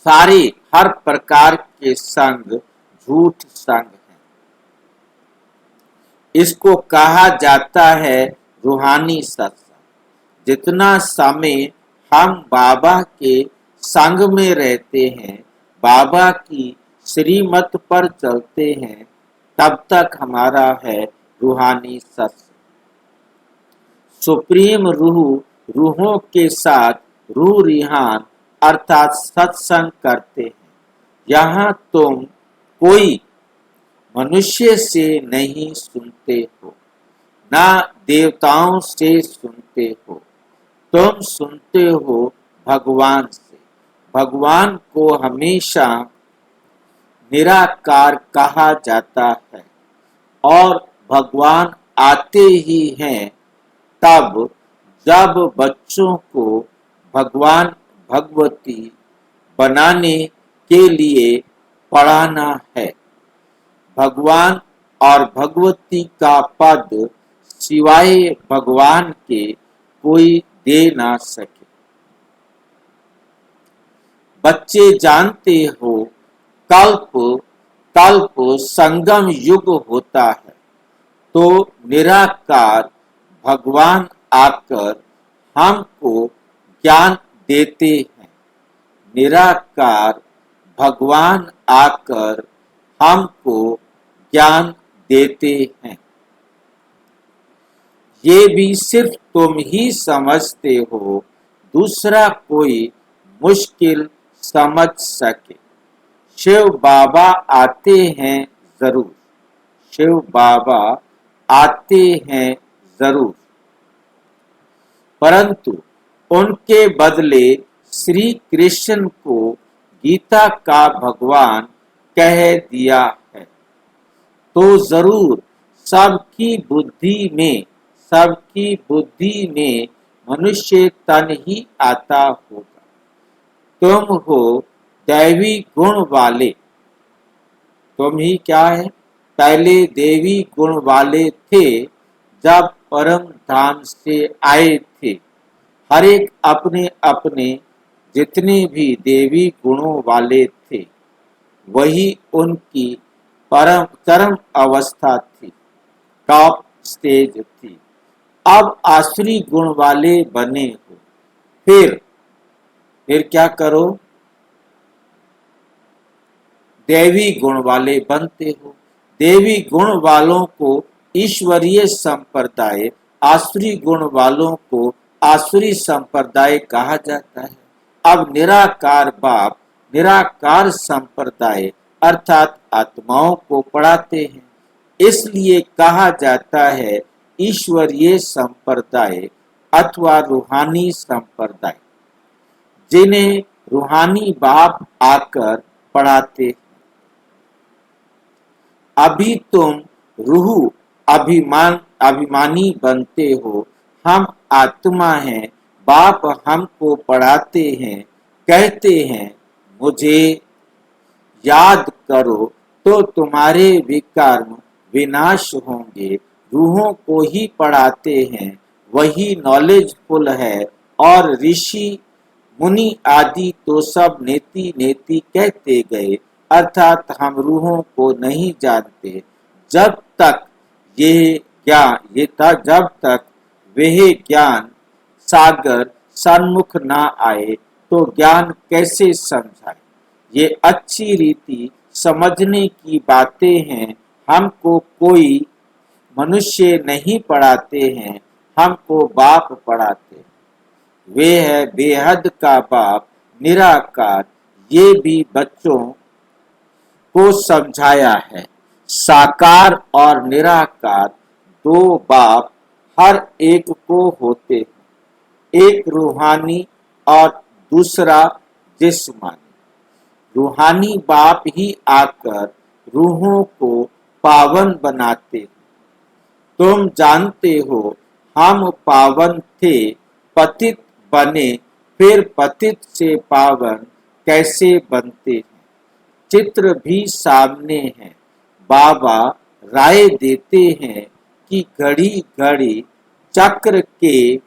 सारे हर प्रकार के संग झूठ संग है। इसको कहा जाता है रूहानी सत्संग। जितना समय हम बाबा के संग में रहते हैं, बाबा की श्रीमत पर चलते हैं, तब तक हमारा है रूहानी सत्संग। सुप्रीम रूह रूहों के साथ रूह रिहान अर्थात सत्संग करते हैं। यहाँ तुम कोई मनुष्य से नहीं सुनते हो, ना देवताओं से सुनते हो, तुम सुनते हो भगवान से। भगवान को हमेशा निराकार कहा जाता है और भगवान आते ही हैं तब जब बच्चों को भगवान भगवती बनाने के लिए पढ़ाना है। भगवान और भगवती का पद सिवाय भगवान के कोई दे ना सके। बच्चे जानते हो कल्प कल्प संगम युग होता है, तो निराकार भगवान आकर हमको ज्ञान देते हैं। निराकार भगवान आकर हमको ज्ञान देते हैं। ये भी सिर्फ तुम ही समझते हो, दूसरा कोई मुश्किल समझ सके। शिव बाबा आते हैं जरूर, शिव बाबा आते हैं जरूर, परंतु उनके बदले श्री कृष्ण को गीता का भगवान कह दिया है, तो जरूर सबकी बुद्धि में मनुष्य तन ही आता होगा। तुम हो दैवी गुण वाले। तुम ही क्या है? पहले देवी गुण वाले थे जब परम धाम से आए थे। हर एक अपने अपने जितने भी देवी गुणों वाले थे वही उनकी परम चरम अवस्था थी, टॉप स्टेज थी। अब आसुरी गुण वाले बने हो, फिर क्या करो? देवी गुण वाले बनते हो। देवी गुण वालों को ईश्वरीय संप्रदाय, आसुरी गुण वालों को आसुरी संप्रदाय कहा जाता है। अब निराकार बाप निराकार संप्रदाय अर्थात आत्माओं को पढ़ाते हैं, इसलिए कहा जाता है ईश्वरीय संप्रदाय अथवा रूहानी संप्रदाय, जिन्हें रूहानी बाप आकर पढ़ाते हैं। अभी तुम रूह अभिमानी बनते हो। हम आत्मा हैं, बाप हमको पढ़ाते हैं, कहते हैं मुझे याद करो तो तुम्हारे विकर्म विनाश होंगे। रूहों को ही पढ़ाते हैं, वही नॉलेजफुल है। और ऋषि मुनि आदि तो सब नेति नेति कहते गए, अर्थात हम रूहों को नहीं जानते। जब तक जब तक वह ज्ञान सागर सन्मुख ना आए तो ज्ञान कैसे समझाए? ये अच्छी रीति समझने की बातें हैं। हमको कोई मनुष्य नहीं पढ़ाते हैं, हमको बाप पढ़ाते हैं। वे है बेहद का बाप निराकार। ये भी बच्चों को समझाया है। साकार और निराकार दो बाप हर एक को होते हैं, एक रूहानी और दूसरा जिस्मानी। रूहानी बाप ही आकर रूहों को पावन बनाते हैं। तुम जानते हो हम पावन थे, पतित बने, फिर पतित से पावन कैसे बनते हैं? चित्र भी सामने है। बाबा राय देते हैं कि घड़ी घड़ी चक्र के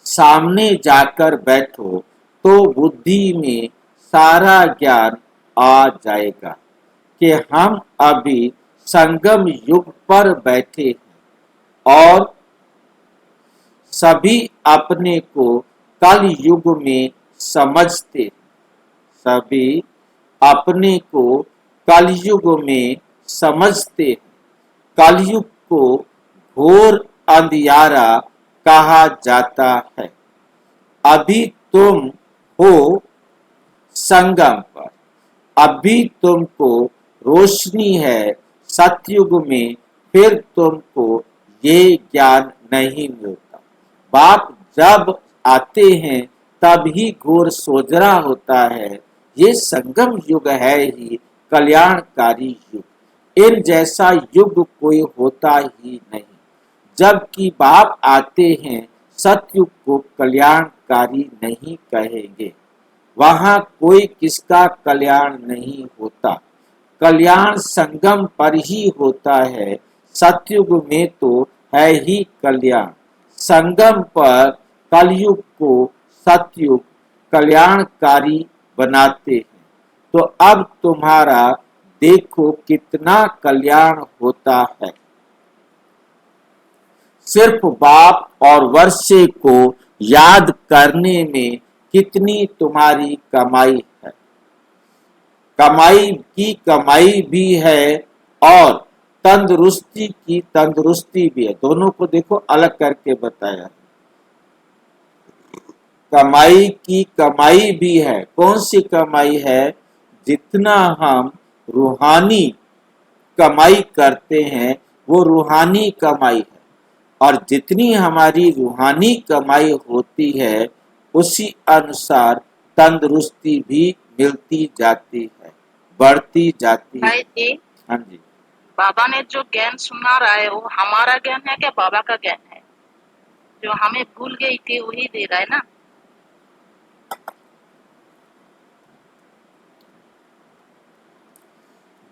सामने जाकर बैठो तो बुद्धि में सारा ज्ञान आ जाएगा कि हम अभी संगम युग पर बैठे हैं और सभी अपने को कल युग में समझते। सभी अपने को कलयुग में समझते। कलयुग को घोर अंधियारा कहा जाता है। अभी तुम हो संगम पर, अभी तुमको रोशनी है। सतयुग में फिर तुमको ये ज्ञान नहीं मिलता। बाप जब आते हैं तब ही घोर सोजरा होता है। ये संगम युग है ही कल्याणकारी युग। इन जैसा युग कोई होता ही नहीं। जबकि बाप आते हैं सतयुग को कल्याणकारी नहीं कहेंगे। वहां कोई किसका कल्याण नहीं होता। कल्याण संगम पर ही होता है। सतयुग में तो है ही कल्याण। संगम पर कलयुग को सतयुग कल्याणकारी बनाते हैं। तो अब तुम्हारा देखो कितना कल्याण होता है। सिर्फ बाप और वर्षे को याद करने में कितनी तुम्हारी कमाई है। कमाई की कमाई भी है और तंदुरुस्ती की तंदुरुस्ती भी है। दोनों को देखो अलग करके बताया। कमाई की कमाई भी है। कौन सी कमाई है? जितना हम रूहानी कमाई करते हैं वो रूहानी कमाई है, और जितनी हमारी रूहानी कमाई होती है उसी अनुसार तंदुरुस्ती भी मिलती जाती है, बढ़ती जाती है। भाई जी, हाँ जी। बाबा ने जो ज्ञान सुना रहा है वो हमारा ज्ञान है क्या बाबा का ज्ञान है? जो हमें भूल गई थी वही दे रहा है ना।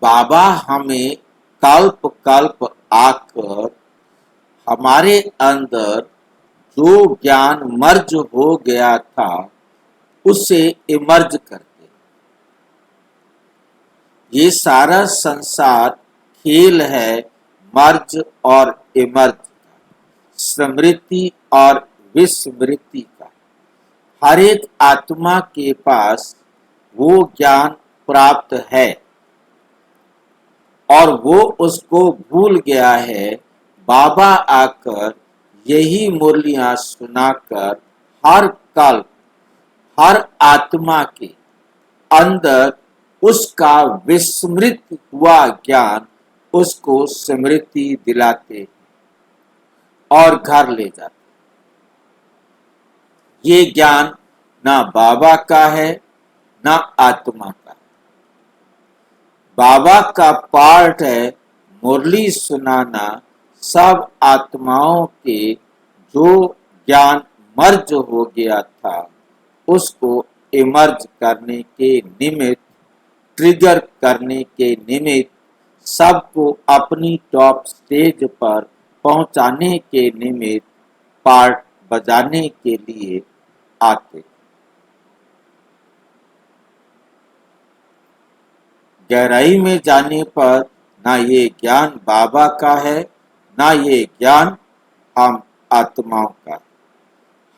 बाबा हमें कल्प कल्प आकर हमारे अंदर जो ज्ञान मर्ज हो गया था उसे इमर्ज करते। ये सारा संसार खेल है मर्ज और इमर्ज का, स्मृति और विस्मृति का। हर एक आत्मा के पास वो ज्ञान प्राप्त है और वो उसको भूल गया है। बाबा आकर यही मुरलियां सुनाकर हर कल हर आत्मा के अंदर उसका विस्मृत हुआ ज्ञान उसको स्मृति दिलाते और घर ले जाते। ये ज्ञान ना बाबा का है ना आत्मा का। बाबा का पार्ट है मुरली सुनाना सब आत्माओं के जो ज्ञान मर्ज हो गया था उसको इमर्ज करने के निमित्त, ट्रिगर करने के निमित्त, सबको अपनी टॉप स्टेज पर पहुंचाने के निमित्त पार्ट बजाने के लिए आते। गहराई में जाने पर ना ये ज्ञान बाबा का है ना ये ज्ञान हम आत्माओं का।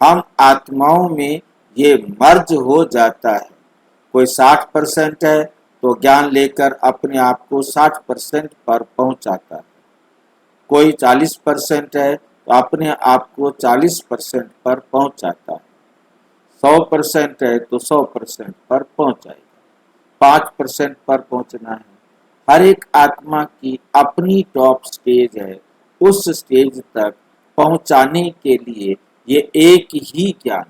हम आत्माओं में ये मर्ज हो जाता है। कोई 60% है तो ज्ञान लेकर अपने आप को 60% पर पहुंचाता है। कोई 40% है तो अपने आप को 40% पर पहुंचाता है। 100% है तो 100% पर पहुंचाएगा। 5% पर पहुंचना है। हर एक आत्मा की अपनी टॉप स्टेज है। उस स्टेज तक पहुंचाने के लिए ये एक ही ज्ञान,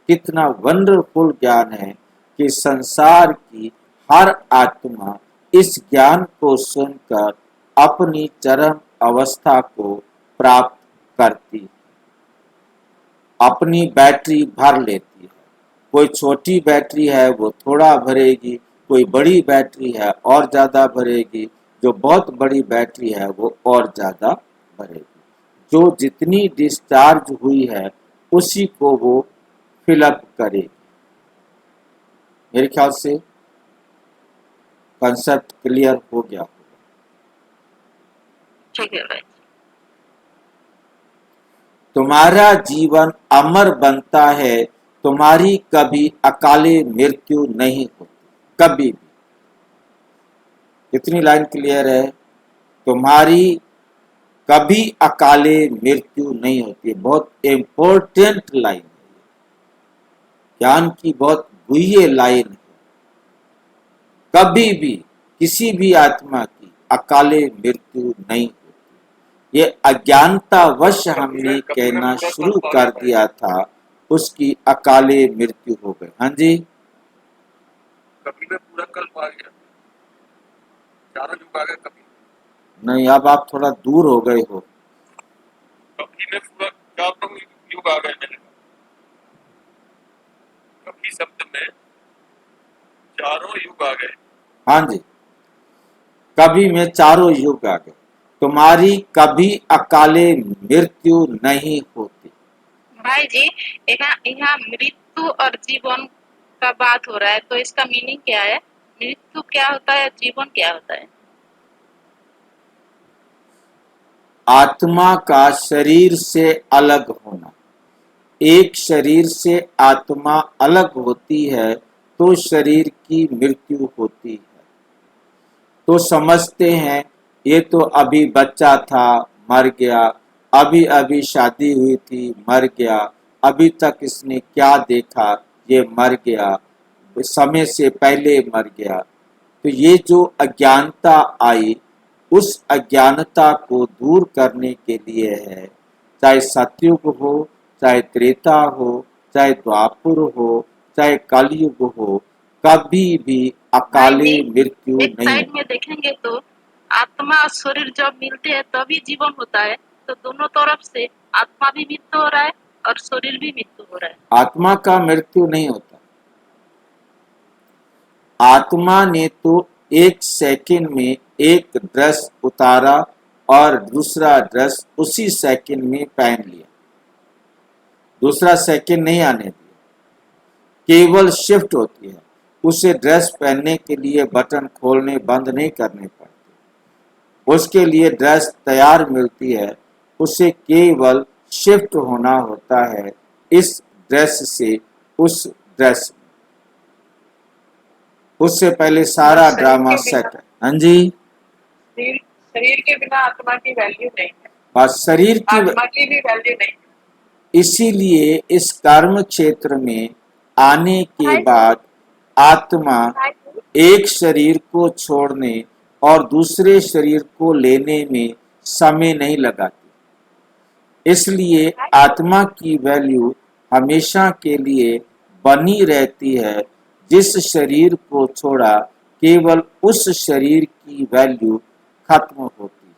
कितना वंडरफुल ज्ञान है कि संसार की हर आत्मा इस ज्ञान को सुनकर अपनी चरम अवस्था को प्राप्त करती, अपनी बैटरी भर लेती है। कोई छोटी बैटरी है वो थोड़ा भरेगी, कोई बड़ी बैटरी है और ज्यादा भरेगी, जो बहुत बड़ी बैटरी है वो और ज्यादा भरेगी। जो जितनी डिस्चार्ज हुई है उसी को वो फिलअप करेगी। मेरे ख्याल से कंसेप्ट क्लियर हो गया होगा। ठीक है भाई। तुम्हारा जीवन अमर बनता है, तुम्हारी कभी अकाले मृत्यु नहीं होती, कभी भी। कितनी लाइन क्लियर है? तुम्हारी कभी अकाले मृत्यु नहीं होती। बहुत इंपॉर्टेंट लाइन है, ज्ञान की बहुत गुह्य लाइन है। कभी भी किसी भी आत्मा की अकाले मृत्यु नहीं होती। ये अज्ञानतावश हमने कहना शुरू कर दिया था, उसकी अकाले मृत्यु हो गई। हाँ जी, कभी में पूरा कल्प आ गया, चारों युग आ गए। कभी नहीं, अब आप थोड़ा दूर हो गए हो। कभी में पूरा चारों युग आ गए। मैंने कभी शब्द में चारों युग आ गए। हाँ जी, कभी में चारों युग आ गए। तुम्हारी कभी अकाले मृत्यु नहीं होती। भाई जी यहाँ मृत्यु और जीवन का बात हो रहा है तो इसका मीनिंग क्या है? मृत्यु क्या होता है, जीवन क्या होता है? आत्मा का शरीर से अलग होना। एक शरीर से आत्मा अलग होती है तो शरीर की मृत्यु होती है। तो समझते हैं ये तो अभी बच्चा था मर गया, अभी अभी शादी हुई थी मर गया, अभी तक इसने क्या देखा ये मर गया, समय से पहले मर गया। तो ये जो अज्ञानता आई उस अज्ञानता को दूर करने के लिए है। चाहे सतयुग हो, चाहे त्रेता हो, चाहे द्वापुर हो, चाहे कलयुग हो, कभी भी अकाले मृत्यु एक नहीं साइड में देखेंगे तो आत्मा आत्मा और शरीर जब मिलते हैं तभी जीवन होता है। तो दोनों तरफ से आत्मा भी मृत्यु हो रहा है और शरीर भी मृत्यु हो रहा है। आत्मा का मृत्यु नहीं होता। आत्मा ने तो एक सेकंड में एक ड्रेस उतारा और दूसरा ड्रेस उसी सेकंड में पहन लिया, दूसरा सेकंड नहीं आने दिया, केवल शिफ्ट होती है। उसे ड्रेस पहनने के लिए बटन खोलने बंद नहीं करने पड़ते, उसके लिए ड्रेस तैयार मिलती है, उसे केवल शिफ्ट होना होता है इस ड्रेस से उस ड्रेस में। उससे पहले सारा ड्रामा सेट है। हाँ जी, शरीर के बिना आत्मा की वैल्यू नहीं है, बस शरीर की आत्मा की भी वैल्यू नहीं है। इसीलिए इस कर्म क्षेत्र में आने के बाद आत्मा एक शरीर को छोड़ने और दूसरे शरीर को लेने में समय नहीं लगाती। इसलिए आत्मा की वैल्यू हमेशा के लिए बनी रहती है। जिस शरीर को छोड़ा केवल उस शरीर की वैल्यू खत्म होती है।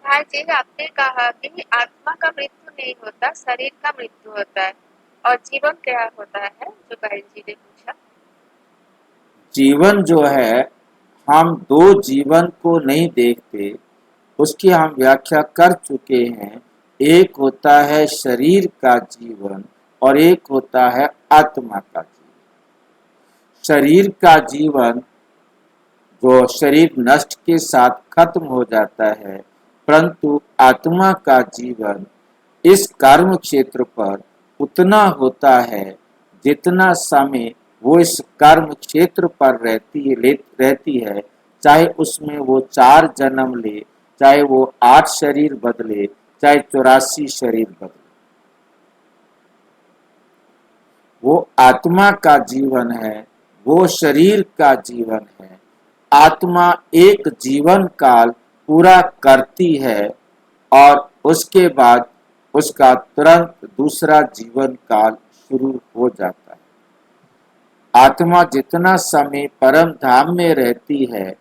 भाई जी, आपने कहा कि आत्मा का मृत्यु नहीं होता, शरीर का मृत्यु होता है। और जीवन क्या होता है, जो भाई जी ने पूछा? जीवन जो है, हम दो जीवन को नहीं देखते, उसकी हम व्याख्या कर चुके हैं। एक होता है शरीर का जीवन और एक होता है आत्मा का जीवन। शरीर का जीवन जो शरीर नष्ट के साथ खत्म हो जाता है, परंतु आत्मा का जीवन इस कर्म क्षेत्र पर उतना होता है जितना समय वो इस कर्म क्षेत्र पर रहती है, चाहे उसमें वो 4 जन्म ले, चाहे वो 8 शरीर बदले, चाहे 84 शरीर बदले। वो आत्मा का जीवन है, वो शरीर का जीवन है। आत्मा एक जीवन काल पूरा करती है और उसके बाद उसका तुरंत दूसरा जीवन काल शुरू हो जाता है। आत्मा जितना समय परम धाम में रहती है,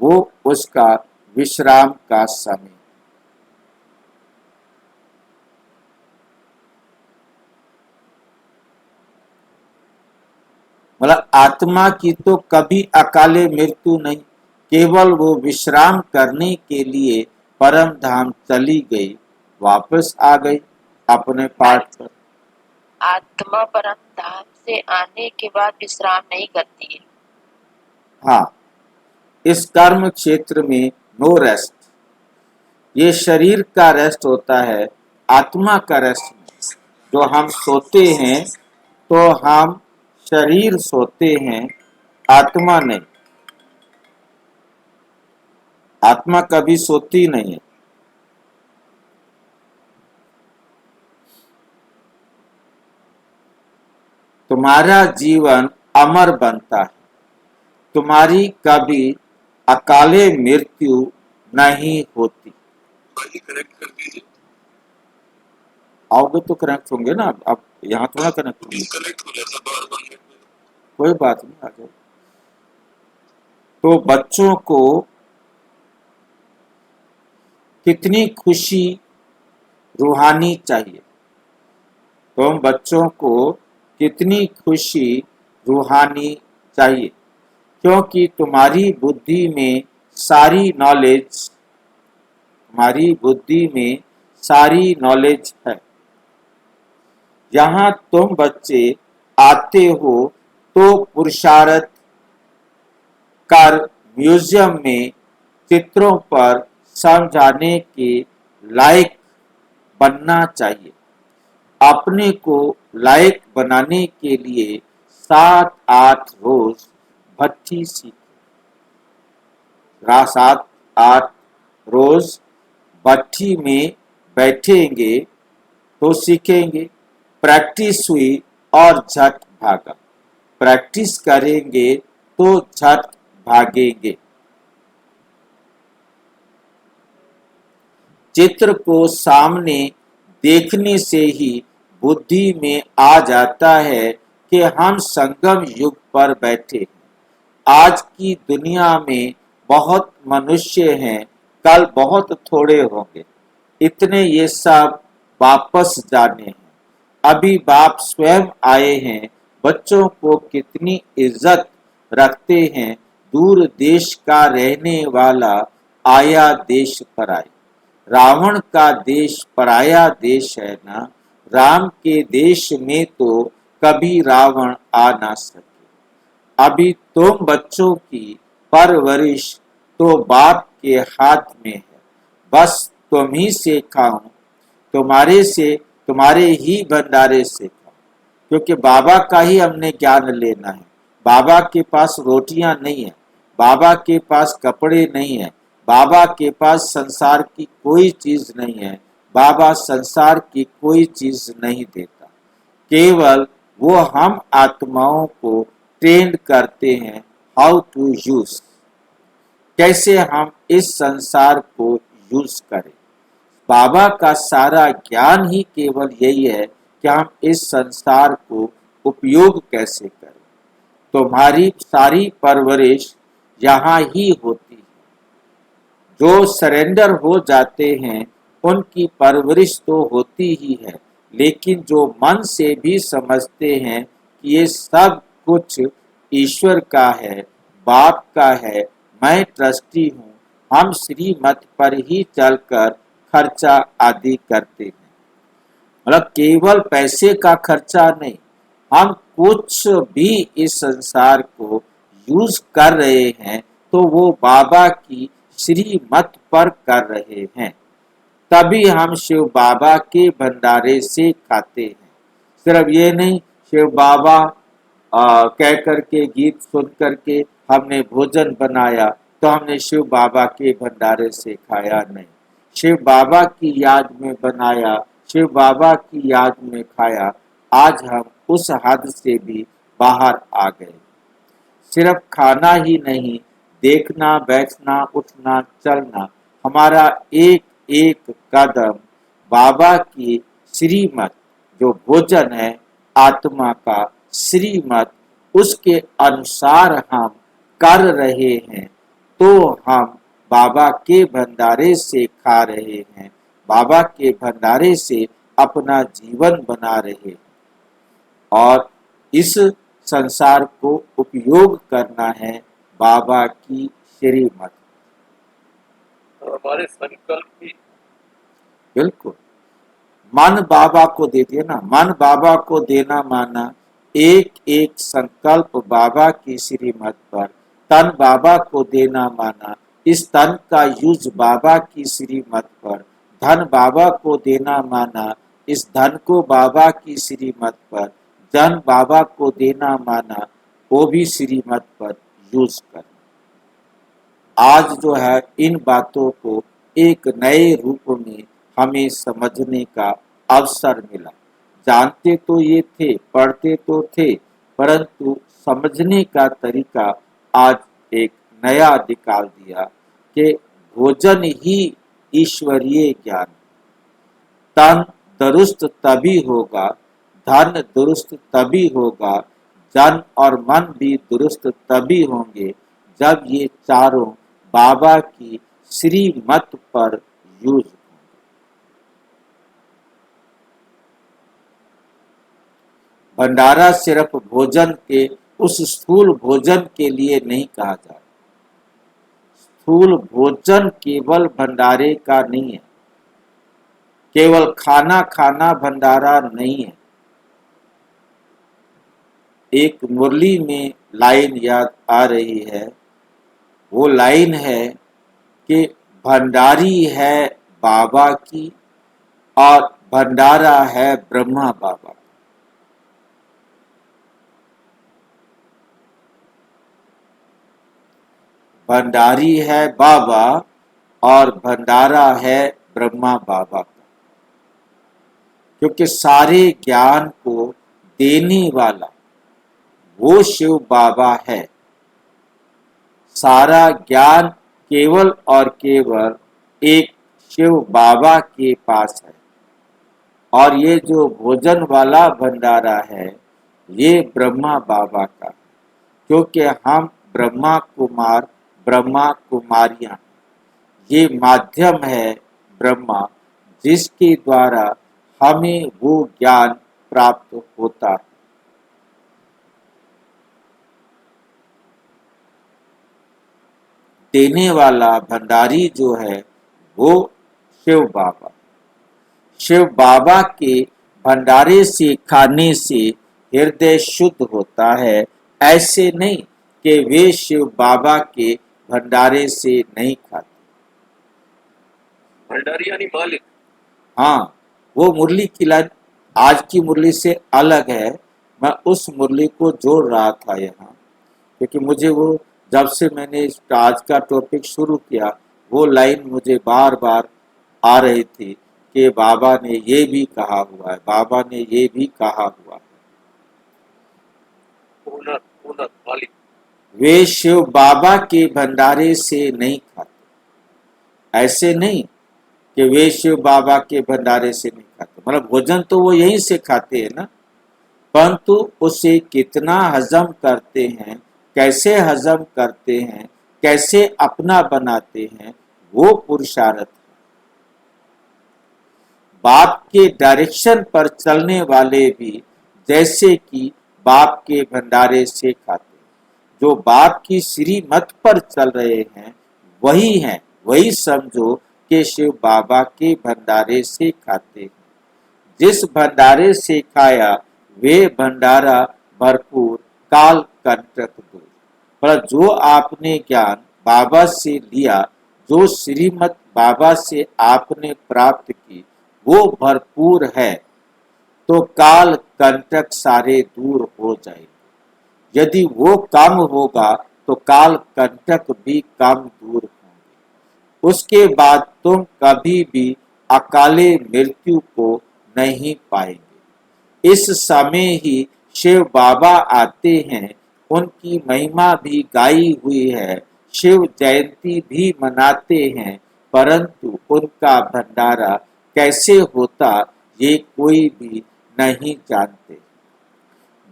वो उसका विश्राम का समय। मतलब आत्मा की तो कभी अकाले मृत्यु नहीं, केवल वो विश्राम करने के लिए परम धाम चली गई, वापस आ गई अपने पाठ पर। आत्मा परम धाम से आने के बाद विश्राम नहीं करती है। हाँ, इस कर्म क्षेत्र में नो रेस्ट। ये शरीर का रेस्ट होता है, आत्मा का रेस्ट नहीं। जो हम सोते हैं तो हम शरीर सोते हैं, आत्मा नहीं। आत्मा कभी सोती नहीं है। तुम्हारा जीवन अमर बनता है, तुम्हारी कभी अकाले मृत्यु नहीं होती। कनेक्ट कर दीजिए। आओगे तो कनेक्ट होंगे ना, अब यहाँ थोड़ा कनेक्ट होंगे। कनेक्ट हो जाता बार-बार। कोई बात नहीं, आ जाओ। तो बच्चों को कितनी खुशी रूहानी चाहिए, तो बच्चों को कितनी खुशी रूहानी चाहिए, क्योंकि तुम्हारी बुद्धि में सारी नॉलेज, तुम्हारी बुद्धि में सारी नॉलेज है। यहाँ तुम बच्चे आते हो तो पुरुषार्थ कर म्यूजियम में चित्रों पर समझाने के लायक बनना चाहिए। अपने को लायक बनाने के लिए 7-8 रोज भट्ठी सीखें। 7-8 रोज भट्ठी में बैठेंगे तो सीखेंगे। प्रैक्टिस हुई और झट भागा, प्रैक्टिस करेंगे तो झट भागेंगे। चित्र को सामने देखने से ही बुद्धि में आ जाता है कि हम संगम युग पर बैठे हैं। आज की दुनिया में बहुत मनुष्य हैं, कल बहुत थोड़े होंगे, इतने ये सब वापस जाने हैं। अभी बाप स्वयं आए हैं, बच्चों को कितनी इज्जत रखते हैं। दूर देश का रहने वाला आया देश पराया। रावण का देश पराया देश है ना। राम के देश में तो कभी रावण आ ना सके। अभी तुम बच्चों की परवरिश तो बाप के हाथ में है। बस तुम ही से खाऊं, तुम्हारे ही भंडारे से खाऊं, क्योंकि बाबा का ही हमने ज्ञान लेना है। बाबा के पास रोटियां नहीं है, बाबा के पास कपड़े नहीं है, बाबा के पास संसार की कोई चीज नहीं है। बाबा संसार की कोई चीज नहीं देता, केवल वो हम आत्माओं को ट्रेंड करते हैं हाउ टू यूज, कैसे हम इस संसार को यूज करें। बाबा का सारा ज्ञान ही केवल यही है कि हम इस संसार को उपयोग कैसे करें। तुम्हारी सारी परवरिश यहाँ ही होती है। जो सरेंडर हो जाते हैं उनकी परवरिश तो होती ही है, लेकिन जो मन से भी समझते हैं कि ये सब कुछ ईश्वर का है, बाप का है, मैं ट्रस्टी हूँ, हम श्रीमत पर ही चलकर खर्चा आदि करते हैं। मतलब केवल पैसे का खर्चा नहीं, हम कुछ भी इस संसार को यूज कर रहे हैं तो वो बाबा की श्रीमत पर कर रहे हैं। तभी हम शिव बाबा के भंडारे से खाते हैं। सिर्फ ये नहीं शिव बाबा कह करके गीत सुन करके हमने भोजन बनाया तो हमने शिव बाबा के भंडारे से खाया नहीं। शिव बाबा की याद में बनाया, शिव बाबा की याद में खाया। आज हम उस हद से भी बाहर आ गए। सिर्फ खाना ही नहीं, देखना, बैठना, उठना, चलना, हमारा एक एक कदम बाबा की श्रीमत, जो भोजन है आत्मा का श्रीमत, उसके अनुसार हम कर रहे हैं तो हम बाबा के भंडारे से खा रहे हैं, बाबा के भंडारे से अपना जीवन बना रहे हैं। और इस संसार को उपयोग करना है बाबा की श्रीमत। और हमारे संकल्प भी बिल्कुल मन बाबा को दे दिया ना। मन बाबा को देना माना एक एक संकल्प बाबा की श्रीमत पर। तन बाबा को देना माना इस तन का यूज बाबा की श्रीमत पर। धन बाबा को देना माना इस धन को बाबा की श्रीमत पर। जन बाबा को देना माना वो भी श्रीमत पर यूज करना। आज जो है इन बातों को एक नए रूप में हमें समझने का अवसर मिला। जानते तो ये थे, पढ़ते तो थे, परंतु समझने का तरीका आज एक नया निकाल दिया कि भोजन ही ईश्वरीय ज्ञान। तन दुरुस्त तभी होगा, धन दुरुस्त तभी होगा, जन और मन भी दुरुस्त तभी होंगे जब ये चारों बाबा की श्रीमत पर यूज होंगे। भंडारा सिर्फ भोजन के उस स्थूल भोजन के लिए नहीं कहा जा रहा। स्थूल भोजन केवल भंडारे का नहीं है, केवल खाना खाना भंडारा नहीं है। एक मुरली में लाइन याद आ रही है, वो लाइन है कि भंडारी है बाबा की और भंडारा है ब्रह्मा बाबा। भंडारी है बाबा और भंडारा है ब्रह्मा बाबा का, क्योंकि सारे ज्ञान को देने वाला वो शिव बाबा है। सारा ज्ञान केवल और केवल एक शिव बाबा के पास है। और ये जो भोजन वाला भंडारा है ये ब्रह्मा बाबा का, क्योंकि हम ब्रह्मा कुमार ब्रह्मा कुमारियां, ये माध्यम है ब्रह्मा, जिसके द्वारा हमें वो ज्ञान प्राप्त होता है। देने वाला भंडारी जो है वो शिव बाबा। शिव बाबा के भंडारे से खाने से हृदय शुद्ध होता है। ऐसे नहीं कि वे शिव बाबा के भंडारे से नहीं खाते। भंडारी यानी मालिक। हाँ, वो मुरली की लाइन आज की मुरली से अलग है। मैं उस मुरली को जोड़ रहा था यहाँ, क्योंकि मुझे वो जब से मैंने आज का टॉपिक शुरू किया वो लाइन मुझे बार बार आ रही थी कि बाबा ने ये भी कहा हुआ है, बाबा ने ये भी कहा हुआ है। ओनर मालिक। वे शिव बाबा के भंडारे से नहीं खाते। ऐसे नहीं कि वे शिव बाबा के भंडारे से नहीं खाते, मतलब भोजन तो वो यहीं से खाते हैं ना, परंतु उसे कितना हजम करते हैं, कैसे हजम करते हैं, कैसे अपना बनाते हैं, वो पुरुषार्थ है। बाप के डायरेक्शन पर चलने वाले भी जैसे कि बाप के भंडारे से खाते हैं, जो बाप की श्रीमत पर चल रहे हैं वही हैं, वही समझो कि शिव बाबा के भंडारे से खाते हैं। जिस भंडारे से खाया वे भंडारा भरपूर काल कंटक दूर। पर जो आपने ज्ञान बाबा से लिया, जो श्रीमत बाबा से आपने प्राप्त की, वो भरपूर है, तो काल कंटक सारे दूर हो जाएंगे। यदि वो कम होगा तो काल कंटक भी कम दूर होंगे। उसके बाद तुम कभी भी अकाले मृत्यु को नहीं पाएंगे। इस समय ही शिव बाबा आते हैं, उनकी महिमा भी गाई हुई है, शिव जयंती भी मनाते हैं, परंतु उनका भंडारा कैसे होता ये कोई भी नहीं जानते।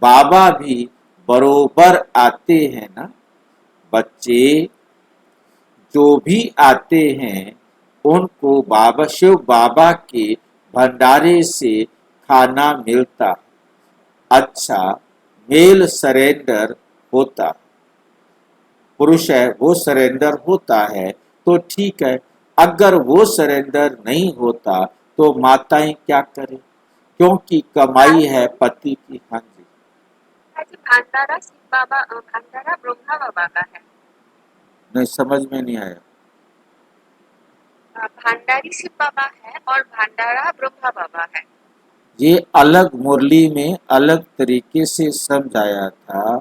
बाबा भी बरोबर आते हैं ना। बच्चे जो भी आते हैं उनको बाबा शिव बाबा के भंडारे से खाना मिलता है। अच्छा, मेल सरेंडर होता है, पुरुष है वो सरेंडर होता है तो ठीक है। अगर वो सरेंडर नहीं होता तो माताएं क्या करें, क्योंकि कमाई है पति की। हाँ जी, भंडारा शिव बाबा भंडारा ब्रह्मा बाबा का है। नहीं समझ में नहीं आया। भंडारी शिव बाबा है और भंडारा ब्रह्मा बाबा है। ये अलग मुरली में अलग तरीके से समझाया था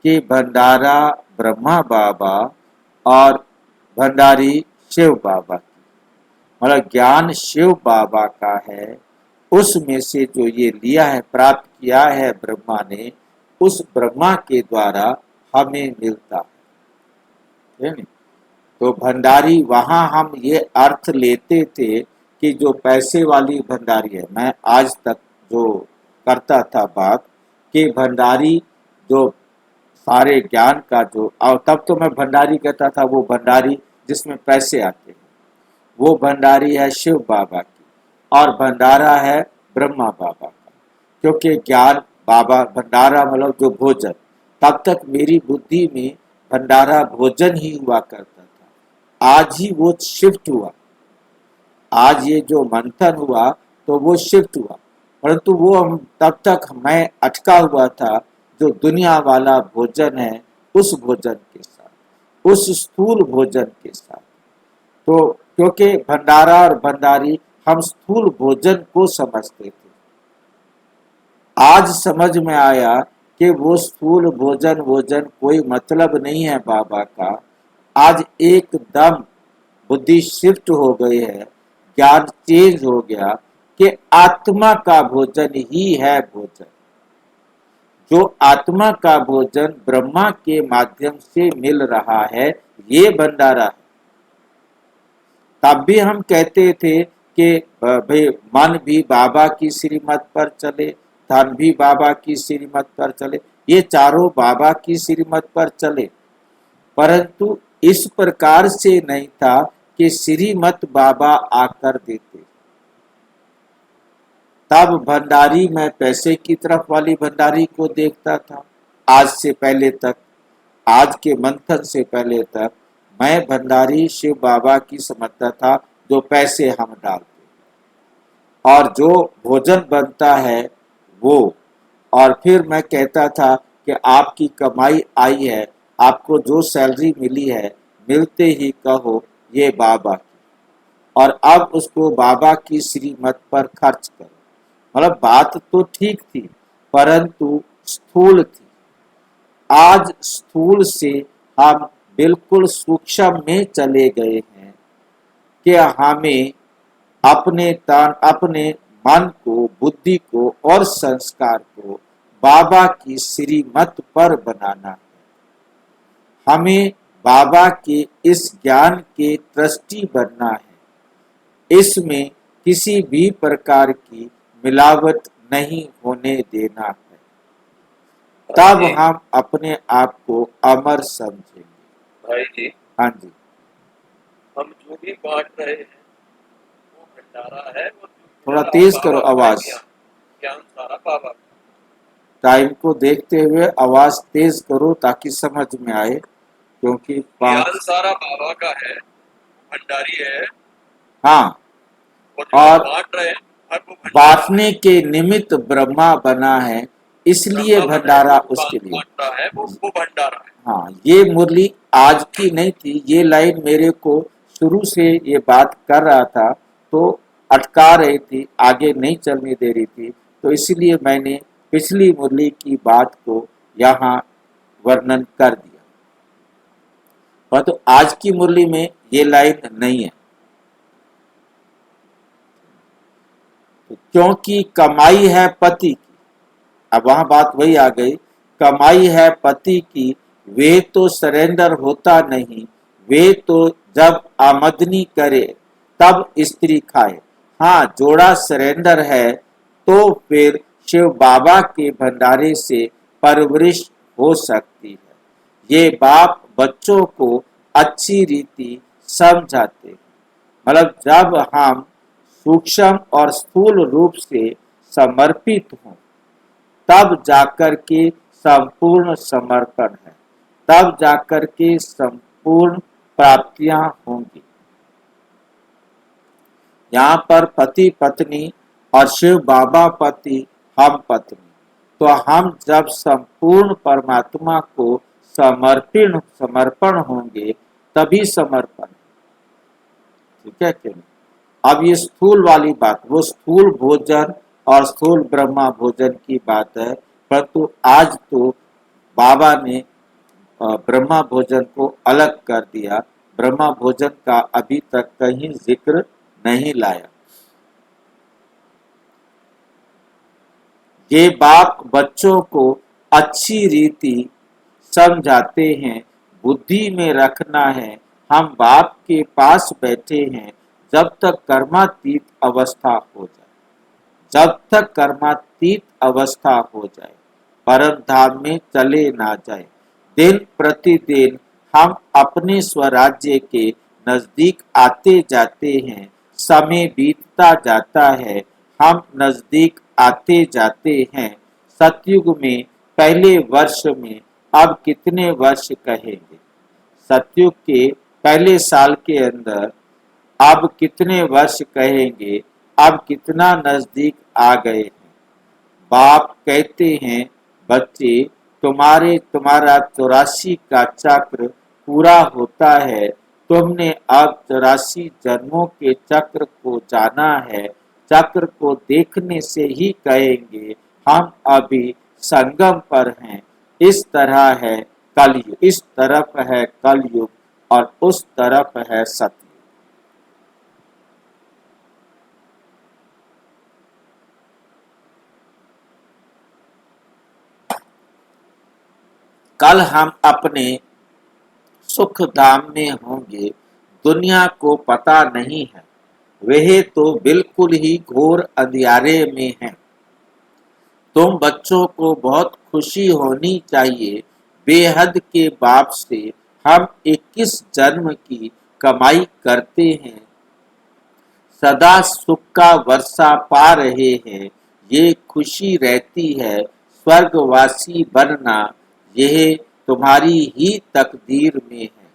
कि भंडारा ब्रह्मा बाबा और भंडारी शिव बाबा की, मतलब ज्ञान शिव बाबा का है। उसमें से जो ये लिया है, प्राप्त किया है ब्रह्मा ने, उस ब्रह्मा के द्वारा हमें मिलता है नहीं? तो भंडारी वहां हम ये अर्थ लेते थे कि जो पैसे वाली भंडारी है। मैं आज तक जो करता था बात कि भंडारी जो सारे ज्ञान का जो, और तब तो मैं भंडारी कहता था वो भंडारी जिसमें पैसे आते हैं, वो भंडारी है शिव बाबा की, और भंडारा है ब्रह्मा बाबा का। क्योंकि ज्ञान बाबा भंडारा मतलब जो भोजन, तब तक मेरी बुद्धि में भंडारा भोजन ही हुआ करता था। आज ही वो शिफ्ट हुआ, आज ये जो मंथन हुआ तो वो शिफ्ट हुआ, परंतु वो तब तक मैं अटका हुआ था जो दुनिया वाला भोजन है उस भोजन के साथ, उस स्थूल भोजन के साथ। तो क्योंकि भंडारा और भंडारी हम स्थूल भोजन को समझते थे, आज समझ में आया कि वो स्थूल भोजन कोई मतलब नहीं है बाबा का। आज एकदम बुद्धि शिफ्ट हो गई है, ज्ञान चेंज हो गया कि आत्मा का भोजन ही है भोजन। जो आत्मा का भोजन ब्रह्मा के माध्यम से मिल रहा है ये भंडारा है। तब भी हम कहते थे कि भाई मन भी बाबा की श्रीमत पर चले, धन भी बाबा की श्रीमत पर चले, ये चारों बाबा की श्रीमत पर चले, परंतु इस प्रकार से नहीं था कि श्रीमत बाबा आकर देते। तब भंडारी मैं पैसे की तरफ वाली भंडारी को देखता था। आज से पहले तक, आज के मंथन से पहले तक मैं भंडारी शिव बाबा की समझता था, जो पैसे हम डालते और जो भोजन बनता है वो। और फिर मैं कहता था कि आपकी कमाई आई है, आपको जो सैलरी मिली है मिलते ही कहो ये बाबा की, और अब उसको बाबा की श्रीमत पर खर्च करो। मतलब बात तो ठीक थी, परंतु स्थूल थी। आज स्थूल से हम बिल्कुल सूक्ष्म में चले गए हैं कि हमें अपने तन, अपने मन को, बुद्धि को और संस्कार को बाबा की श्रीमत पर बनाना है। हमें बाबा के इस ज्ञान के ट्रस्टी बनना है। इसमें किसी भी प्रकार की मिलावट नहीं होने देना है। तब हम अपने आप को अमर समझेंगे। भाई जी, हाँ जी, हम जो भी बांट रहे हैं वो भंडारा है, वो थोड़ा तेज करो आवाज। ज्ञान सारा बाबा का। टाइम को देखते हुए आवाज तेज करो ताकि समझ में आए, क्योंकि ज्ञान सारा बाबा का है, भंडारी है। हाँ, और जो और बांट रहे हैं वो बांटने के निमित्त ब्रह्मा बना है, इसलिए भंडारा उसके लिए बांटता है, वो भंडारा है। हाँ, ये मुरली आज की नहीं थी, ये लाइन मेरे को शुरू से ये बात कर रहा था तो अटका रही थी, आगे नहीं चलने दे रही थी, तो इसलिए मैंने पिछली मुरली की बात को यहाँ वर्णन कर दिया। परंतु आज की मुरली में ये लाइन नहीं है, क्योंकि कमाई है पति की। अब वहां बात वही आ गई, कमाई है पति की, वे तो सरेंडर होता नहीं, वे तो जब आमदनी करे तब स्त्री खाए। हाँ, जोड़ा सरेंडर है तो फिर शिव बाबा के भंडारे से परवरिश हो सकती है। ये बाप बच्चों को अच्छी रीति समझाते हैं। मतलब जब हम सूक्ष्म और स्थूल रूप से समर्पित हों तब जाकर के संपूर्ण समर्पण है, तब जाकर के संपूर्ण प्राप्तियां होंगी। यहाँ पर पति पत्नी और शिव बाबा पति, हम पत्नी, तो हम जब संपूर्ण परमात्मा को समर्पण होंगे तभी समर्पण। ठीक है कि नहीं? अब ये स्थूल वाली बात, वो स्थूल भोजन और स्थूल ब्रह्मा भोजन की बात है, परंतु आज तो बाबा ने ब्रह्मा भोजन को अलग कर दिया। ब्रह्मा भोजन का अभी तक कहीं जिक्र नहीं लाया। ये बाप बच्चों को अच्छी रीति समझाते हैं, बुद्धि में रखना है। हम बाप के पास बैठे हैं जब तक कर्मातीत अवस्था हो जाए, जब तक कर्मातीत अवस्था हो जाए, परम धाम में चले ना जाए। दिन प्रतिदिन हम अपने स्वराज्य के नजदीक आते जाते हैं, समय बीतता जाता है, हम नजदीक आते जाते हैं। सतयुग में पहले वर्ष में अब कितने वर्ष कहेंगे? सतयुग के पहले साल के अंदर अब कितने वर्ष कहेंगे? अब कितना नजदीक आ गए हैं। बाप कहते हैं, बच्चे तुम्हारा 84 का चक्र पूरा होता है, तुमने अब 84 जन्मों के चक्र को जाना है। चक्र को देखने से ही कहेंगे हम अभी संगम पर हैं। इस तरह है कलयुग, इस तरफ है कलयुग और उस तरफ है सतयुग। कल हम अपने सुख धाम में होंगे, दुनिया को पता नहीं है, वह तो बिल्कुल ही घोर अंधियारे में है। तुम बच्चों को बहुत खुशी होनी चाहिए, बेहद के बाप से हम 21 जन्म की कमाई करते हैं, सदा सुख का वर्षा पा रहे हैं, ये खुशी रहती है स्वर्गवासी बनना, यह तुम्हारी ही तकदीर में है।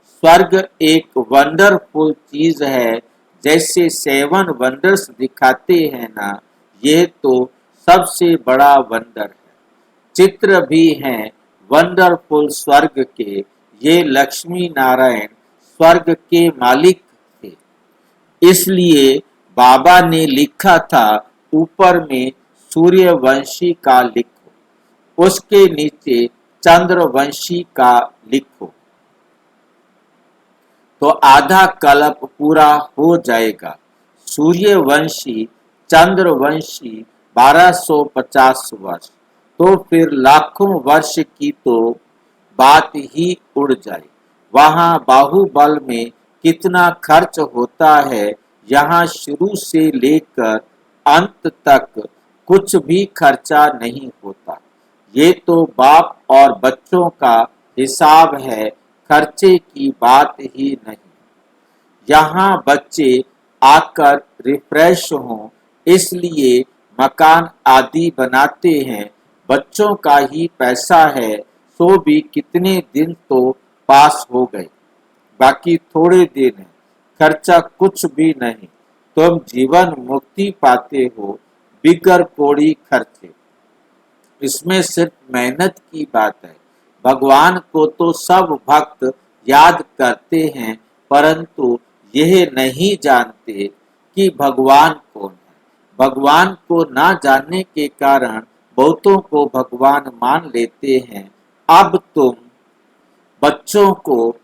स्वर्ग एक वंडरफुल चीज है, जैसे 7 वंडर्स दिखाते हैं ना, यह तो सबसे बड़ा वंडर है। चित्र भी हैं वंडरफुल स्वर्ग के, ये लक्ष्मी नारायण स्वर्ग के मालिक थे। इसलिए बाबा ने लिखा था ऊपर में सूर्यवंशी का लिखो, उसके नीचे चंद्रवंशी का लिखो, तो आधा कल्प पूरा हो जाएगा। सूर्यवंशी चंद्रवंशी 1250 वर्ष, तो फिर लाखों वर्ष की तो बात ही उड़ जाए। वहां बाहुबल में कितना खर्च होता है, यहाँ शुरू से लेकर अंत तक कुछ भी खर्चा नहीं होता। ये तो बाप और बच्चों का हिसाब है, खर्चे की बात ही नहीं। यहाँ बच्चे आकर रिफ्रेश हों, इसलिए मकान आदि बनाते हैं। बच्चों का ही पैसा है, सो भी कितने दिन तो पास हो गए, बाकी थोड़े दिन है, खर्चा कुछ भी नहीं। तुम जीवन मुक्ति पाते हो बिगर कोड़ी खर्चे। इसमें सिर्फ मेहनत की बात है। भगवान को तो सब भक्त याद करते हैं, परंतु यह नहीं जानते कि भगवान कौन है। भगवान को ना जानने के कारण बहुतों को भगवान मान लेते हैं। अब तुम बच्चों को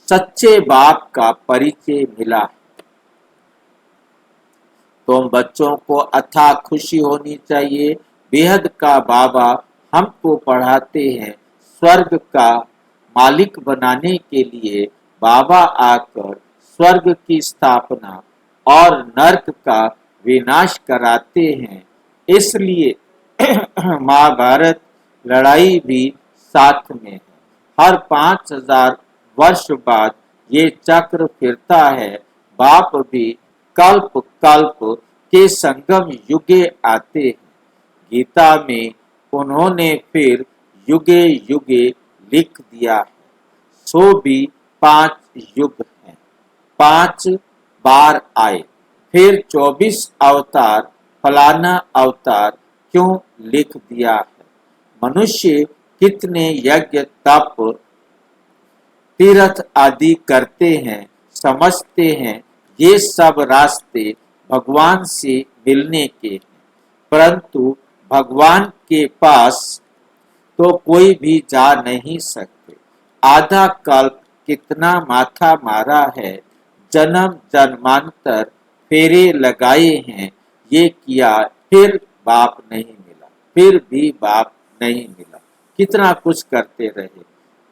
सच्चे बाप का परिचय मिला है, तुम बच्चों को अथाह खुशी होनी चाहिए। बेहद का बाबा हमको पढ़ाते हैं, स्वर्ग का मालिक बनाने के लिए बाबा आकर स्वर्ग की स्थापना और नरक का विनाश कराते हैं। इसलिए महाभारत लड़ाई भी साथ में है। हर 5000 वर्ष बाद ये चक्र फिरता है। बाप भी कल्प कल्प के संगम युगे आते हैं। गीता में उन्होंने फिर युगे युगे लिख दिया है, सो भी 5 युग हैं, 5 बार आए, फिर 24 अवतार, फलाना अवतार क्यों लिख दिया है। मनुष्य कितने यज्ञ तप तीर्थ आदि करते हैं, समझते हैं ये सब रास्ते भगवान से मिलने के हैं, परंतु भगवान के पास तो कोई भी जा नहीं सकते। आधा कल्प कितना माथा मारा है, जन्म जन्मांतर फेरे लगाए हैं, ये किया, फिर बाप नहीं मिला, फिर भी बाप नहीं मिला, कितना कुछ करते रहे।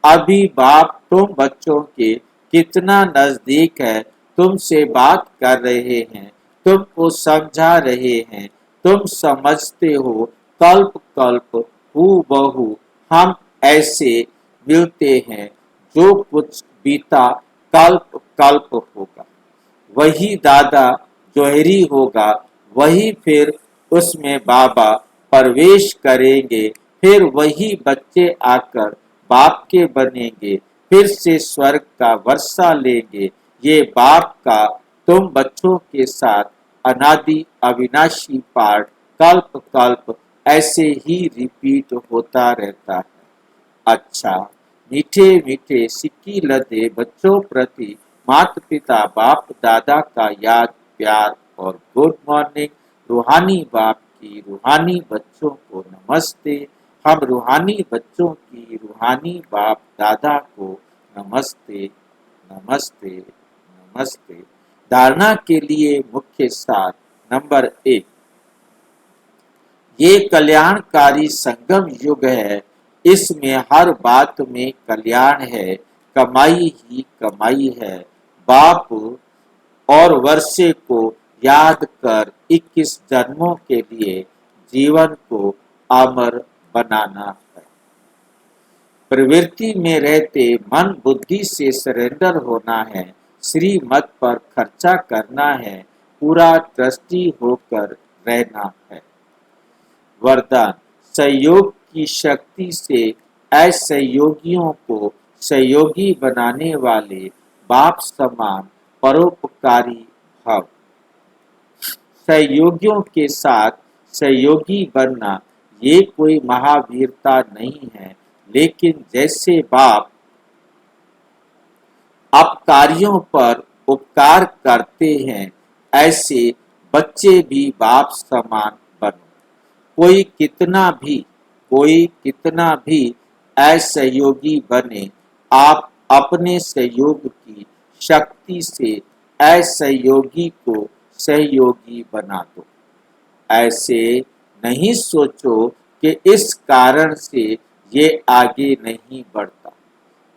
अभी बाप तुम बच्चों के कितना नजदीक है, तुमसे बात कर रहे हैं, तुमको समझा रहे हैं, तुम समझते हो। कल्प कल्प हूबहू हम ऐसे मिलते हैं, जो कुछ बीता कल्प कल्प होगा वही दादा जोहरी होगा, वही फिर उसमें बाबा प्रवेश करेंगे, फिर वही बच्चे आकर बाप के बनेंगे, फिर से स्वर्ग का वर्षा लेंगे। ये बाप का तुम बच्चों के साथ अनादि अविनाशी पाठ कल्प कल्प ऐसे ही रिपीट होता रहता है। अच्छा, मीठे मीठे सिक्की लदे बच्चों प्रति माता पिता बाप दादा का याद प्यार और गुड मॉर्निंग। रूहानी बाप की रूहानी बच्चों को नमस्ते। हम रूहानी बच्चों की रूहानी बाप दादा को नमस्ते नमस्ते नमस्ते। धारणा के लिए मुख्य सार नंबर 1, ये कल्याणकारी संगम युग है, इसमें हर बात में कल्याण है, कमाई ही कमाई है। बाप और वर्षे को याद कर 21 जन्मों के लिए जीवन को अमर बनाना है। प्रवृत्ति में रहते मन बुद्धि से सरेंडर होना है, श्रीमत पर खर्चा करना है, पूरा ट्रस्टी होकर रहना है। वरदान, सहयोग की शक्ति से असहयोगियों को सहयोगी बनाने वाले बाप समान परोपकारी भाव। सहयोगियों के साथ सहयोगी बनना ये कोई महावीरता नहीं है, लेकिन जैसे बाप अपकारियों पर उपकार करते हैं, ऐसे बच्चे भी बाप समान बनो। कोई कितना भी असहयोगी बने, आप अपने सहयोग की शक्ति से असहयोगी को सहयोगी बना दो। ऐसे नहीं सोचो कि इस कारण से ये आगे नहीं बढ़ता।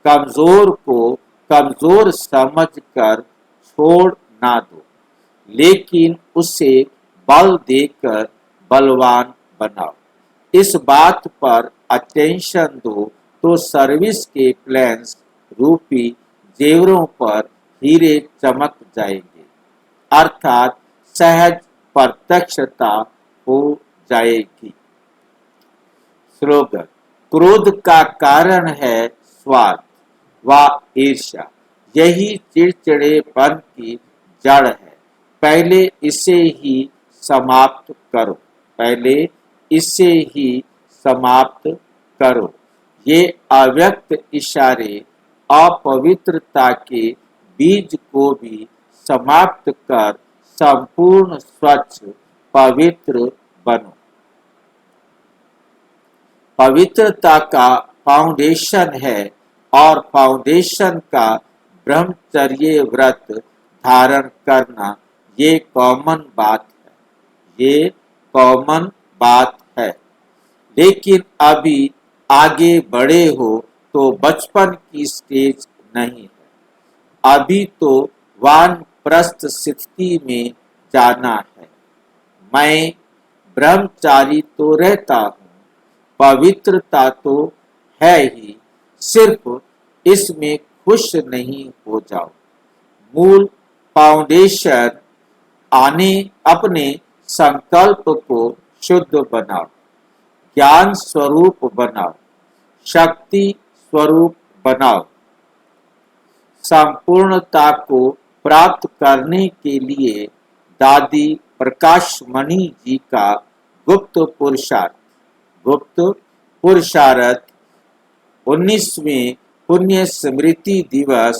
कमजोर को कमजोर समझकर छोड़ ना दो, लेकिन उसे बल देकर बलवान बनाओ। इस बात पर अटेंशन दो तो सर्विस के प्लान्स रूपी जेवरों पर हीरे चमक जाएंगे, अर्थात सहज प्रत्यक्षता हो जाएगी। स्लोगन, क्रोध का कारण है स्वार्थ व ईर्ष्या, यही चिड़चिड़ेपन की जड़ है। पहले इसे ही समाप्त करो। ये अव्यक्त इशारे अपवित्रता के बीज को भी समाप्त कर संपूर्ण स्वच्छ पवित्र बनो। पवित्रता का फाउंडेशन है और फाउंडेशन का ब्रह्मचर्य व्रत धारण करना ये कॉमन बात है। लेकिन अभी आगे बढ़े हो तो बचपन की स्टेज नहीं है, अभी तो वानप्रस्थ स्थिति में जाना है। मैं ब्रह्मचारी तो रहता हूँ, पवित्रता तो है ही, सिर्फ इसमें खुश नहीं हो जाओ। मूल फाउंडेशन अपने संकल्प को शुद्ध बनाओ, ज्ञान स्वरूप बनाओ, शक्ति स्वरूप बनाओ। संपूर्णता को प्राप्त करने के लिए दादी प्रकाशमणि जी का गुप्त पुरुषार्थ 19वें पुण्य स्मृति दिवस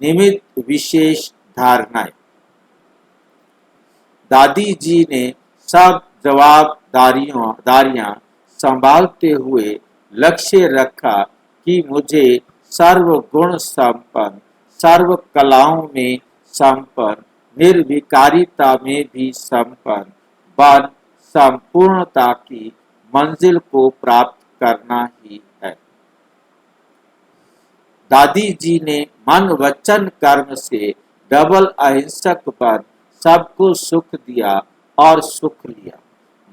निमित्त विशेष धारणाएं। दादी जी ने सब जवाबदारियां संभालते हुए लक्ष्य रखा कि मुझे सर्व गुण संपन्न, सर्व कलाओं में संपन्न, निर्विकारिता में भी संपन्न बन संपूर्णता की मंजिल को प्राप्त करना ही है। दादी जी ने मन वचन कर्म से डबल अहिंसक बन सबको सुख दिया और सुख लिया।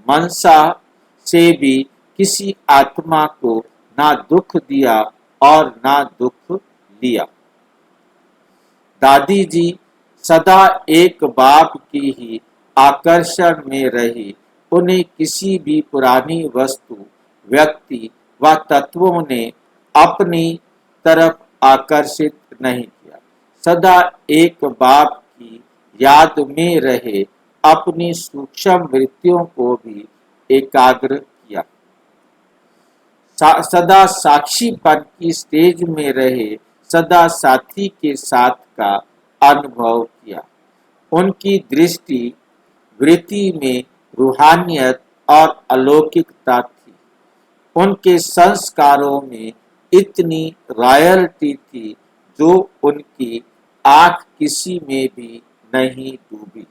मनसा से भी किसी आत्मा को ना दुख दिया और ना दुख लिया। दादी जी सदा एक बाप की ही आकर्षण में रही। उन्हें किसी भी पुरानी वस्तु, व्यक्ति व तत्वों ने अपनी तरफ आकर्षित नहीं किया। सदा एक बाप की याद में रहे, अपनी सूक्ष्म वृत्तियों को भी एकाग्र किया। सदा साक्षीपन की स्टेज में रहे, सदा साथी के साथ का अनुभव किया। उनकी दृष्टि वृत्ति में रूहानियत और अलौकिकता थी। उनके संस्कारों में इतनी रॉयल्टी थी जो उनकी आंख किसी में भी नहीं डूबी।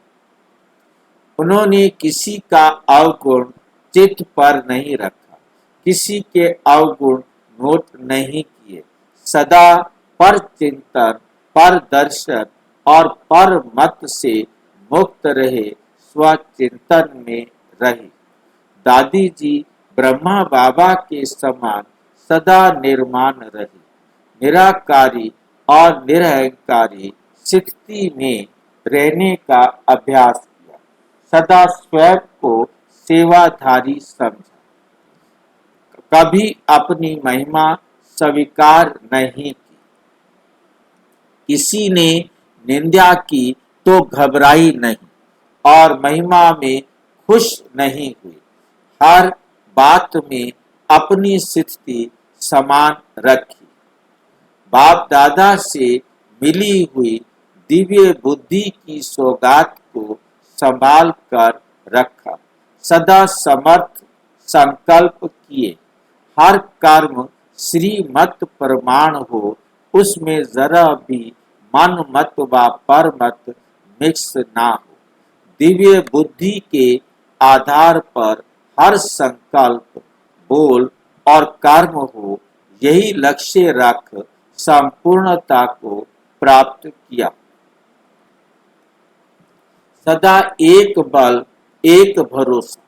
उन्होंने किसी का अवगुण चित्त पर नहीं रखा, किसी के अवगुण नोट नहीं किए। सदा पर चिंतन, पर दर्शन और पर मत से मुक्त रहे, स्वचिंतन में रहे। दादी जी ब्रह्मा बाबा के समान सदा निर्माण रही, निराकारी और निरहंकारी स्थिति में रहने का अभ्यास किया, सदा स्वयं को सेवाधारी समझा, कभी अपनी महिमा स्वीकार नहीं की, किसी ने निंदा की तो घबराई नहीं और महिमा में खुश नहीं हुई, हर बात में अपनी स्थिति समान रखी, बाप दादा से मिली हुई दिव्य बुद्धि की सौगात को संभाल कर रखा, सदा समर्थ संकल्प किए, हर कर्म श्रीमत प्रमाण हो, उसमें जरा भी मन मत व पर मत मिक्स ना हो, दिव्य बुद्धि के आधार पर हर संकल्प, बोल और कर्म हो, यही लक्ष्य रख संपूर्णता को प्राप्त किया, सदा एक बल, एक भरोसा,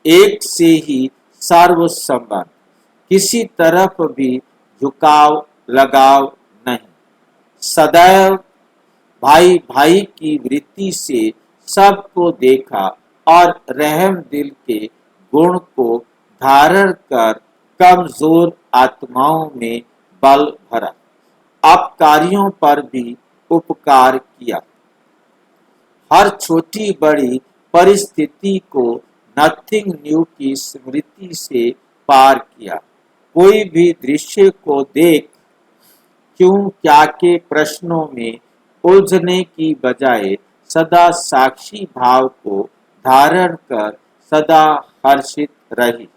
एक से ही सर्व संबंध, किसी तरफ भी झुकाव लगाव नहीं, सदैव भाई भाई की वृत्ति से सबको देखा और रहम दिल के गुण को धारण कर कमजोर आत्माओं में बल भरा, अपकारियों पर भी उपकार किया, हर छोटी बड़ी परिस्थिति को नथिंग न्यू की स्मृति से पार किया, कोई भी दृश्य को देख क्यों क्या के प्रश्नों में उलझने की बजाय सदा साक्षी भाव को धारण कर सदा हर्षित रही,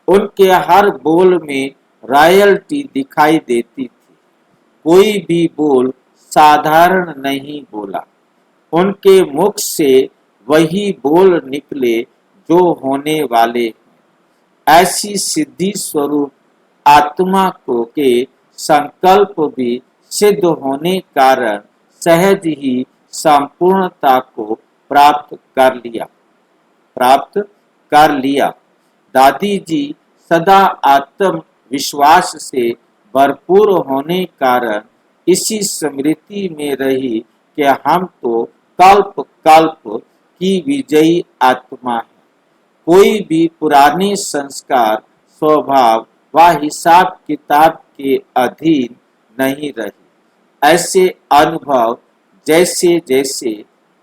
उनके हर बोल में रॉयल्टी दिखाई देती थी, कोई भी बोल साधारण नहीं बोला, उनके मुख से वही बोल निकले जो होने वाले हैं, ऐसी सिद्धि स्वरूप आत्मा को के संकल्प भी सिद्ध होने कारण सहज ही संपूर्णता को प्राप्त कर लिया। दादी जी सदा आत्म विश्वास से भरपूर होने कारण इसी स्मृति में रही कि हम तो कल्प कल्प की विजयी आत्मा है, कोई भी पुराने संस्कार स्वभाव व हिसाब किताब के अधीन नहीं रही, ऐसे अनुभव जैसे जैसे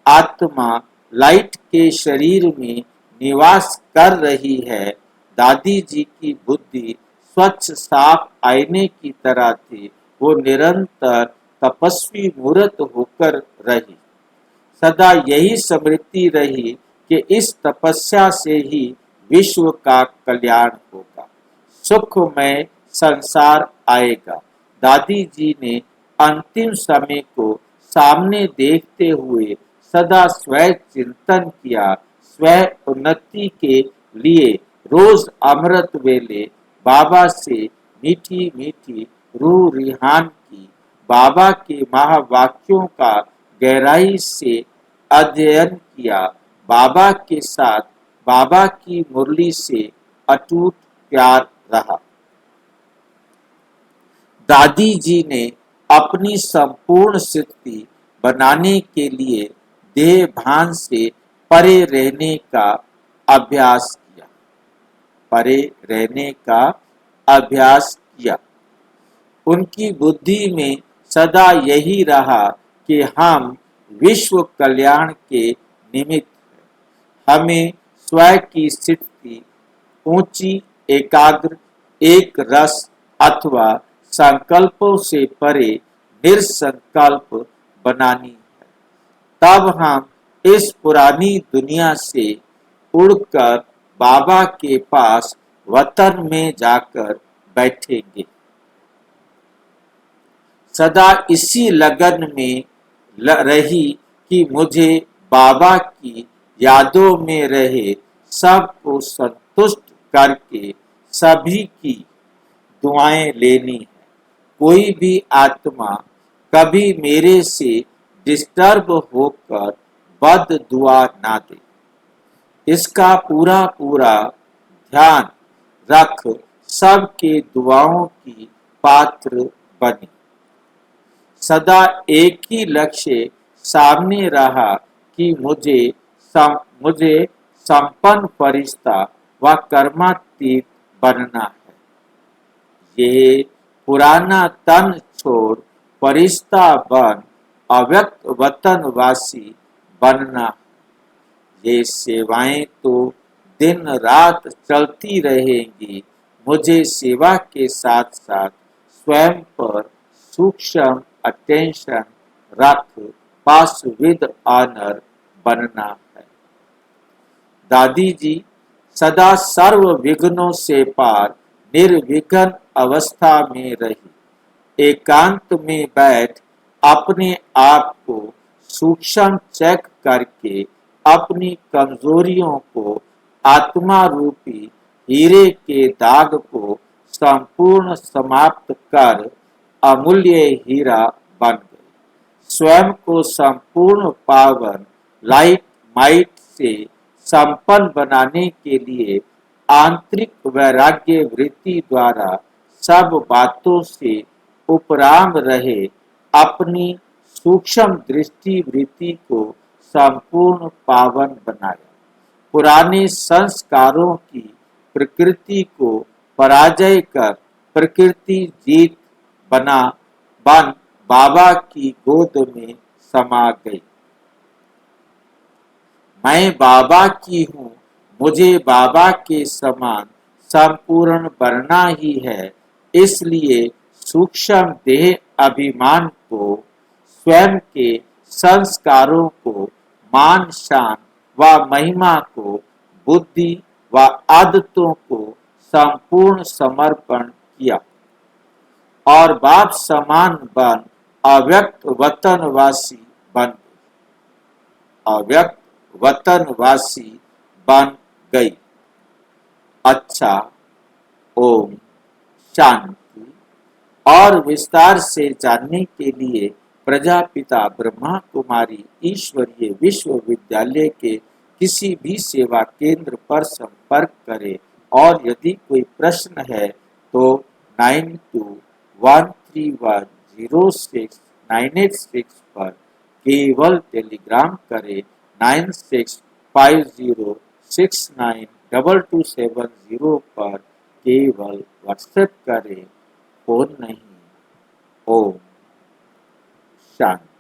आत्मा लाइट के शरीर में निवास कर रही है, दादी जी की बुद्धि स्वच्छ साफ आईने की तरह थी, वो निरंतर तपस्वी मूर्त होकर रही, सदा यही स्मृति रही कि इस तपस्या से ही विश्व का कल्याण होगा, सुखमय संसार आएगा। दादी जी ने अंतिम समय को सामने देखते हुए सदा स्वयं चिंतन किया, स्वयं उन्नति के लिए रोज अमृत वेले बाबा से मीठी मीठी रूह रिहान की, बाबा के महावाक्यों का गहराई से अध्ययन किया, बाबा के साथ बाबा की मुरली से अटूट प्यार रहा। दादी जी ने अपनी संपूर्ण स्थिति बनाने के लिए देह भान से परे रहने का अभ्यास किया, परे रहने का अभ्यास किया। उनकी बुद्धि में सदा यही रहा कि हम विश्व कल्याण के निमित्त हैं, हमें स्वयं की स्थिति ऊंची एकाग्र एक रस अथवा संकल्पों से परे निरसंकल्प बनानी है, तब हम इस पुरानी दुनिया से उड़कर बाबा के पास वतन में जाकर बैठेंगे। सदा इसी लगन में रही कि मुझे बाबा की यादों में रहे, सबको संतुष्ट करके सभी की दुआएं लेनी है, कोई भी आत्मा कभी मेरे से डिस्टर्ब होकर बद दुआ ना दे, इसका पूरा पूरा ध्यान रख सबके दुआओं की पात्र बने। सदा एक ही लक्ष्य सामने रहा कि मुझे संपन्न फरिश्ता व कर्मातीत बनना है। ये पुराना तन छोड़ फरिश्ता बन अव्यक्त वतनवासी बनना। ये सेवाएं तो दिन रात चलती रहेंगी। मुझे सेवा के साथ साथ स्वयं पर सूक्ष्म अटेंशन रख पास विद ऑनर बनना है। दादी जी सदा सर्व विघ्नों से पार निर्विघ्न अवस्था में रही। एकांत में बैठ अपने आप को सूक्ष्म चेक करके अपनी कमजोरियों को आत्मा रूपी हीरे के दाग को संपूर्ण समाप्त कर अमूल्य हीरा बन गए। स्वयं को संपूर्ण पावन लाइट माइट से संपन्न बनाने के लिए आंतरिक वैराग्य वृत्ति द्वारा सब बातों से उपराम रहे अपनी सूक्ष्म दृष्टि वृत्ति को संपूर्ण पावन बनाया। पुराने संस्कारों की प्रकृति को पराजय कर प्रकृति जीत बन बाबा की गोद में समा गई। मैं बाबा की हूँ, मुझे बाबा के समान संपूर्ण बनना ही है। इसलिए सूक्ष्म देह अभिमान को, स्वयं के संस्कारों को, मान शान व महिमा को, बुद्धि व आदतों को संपूर्ण समर्पण किया और बाप समान बन अव्यक्त वतनवासी बन अव्यक्त वतनवासी बन गई। अच्छा, ओम शांति। और विस्तार से जानने के लिए प्रजापिता ब्रह्मा कुमारी ईश्वरीय विश्वविद्यालय के किसी भी सेवा केंद्र पर संपर्क करें और यदि कोई प्रश्न है तो 9213106986 पर केवल टेलीग्राम करें। 9650692270 पर केवल व्हाट्सएप करें, फोन नहीं। ओम शांति।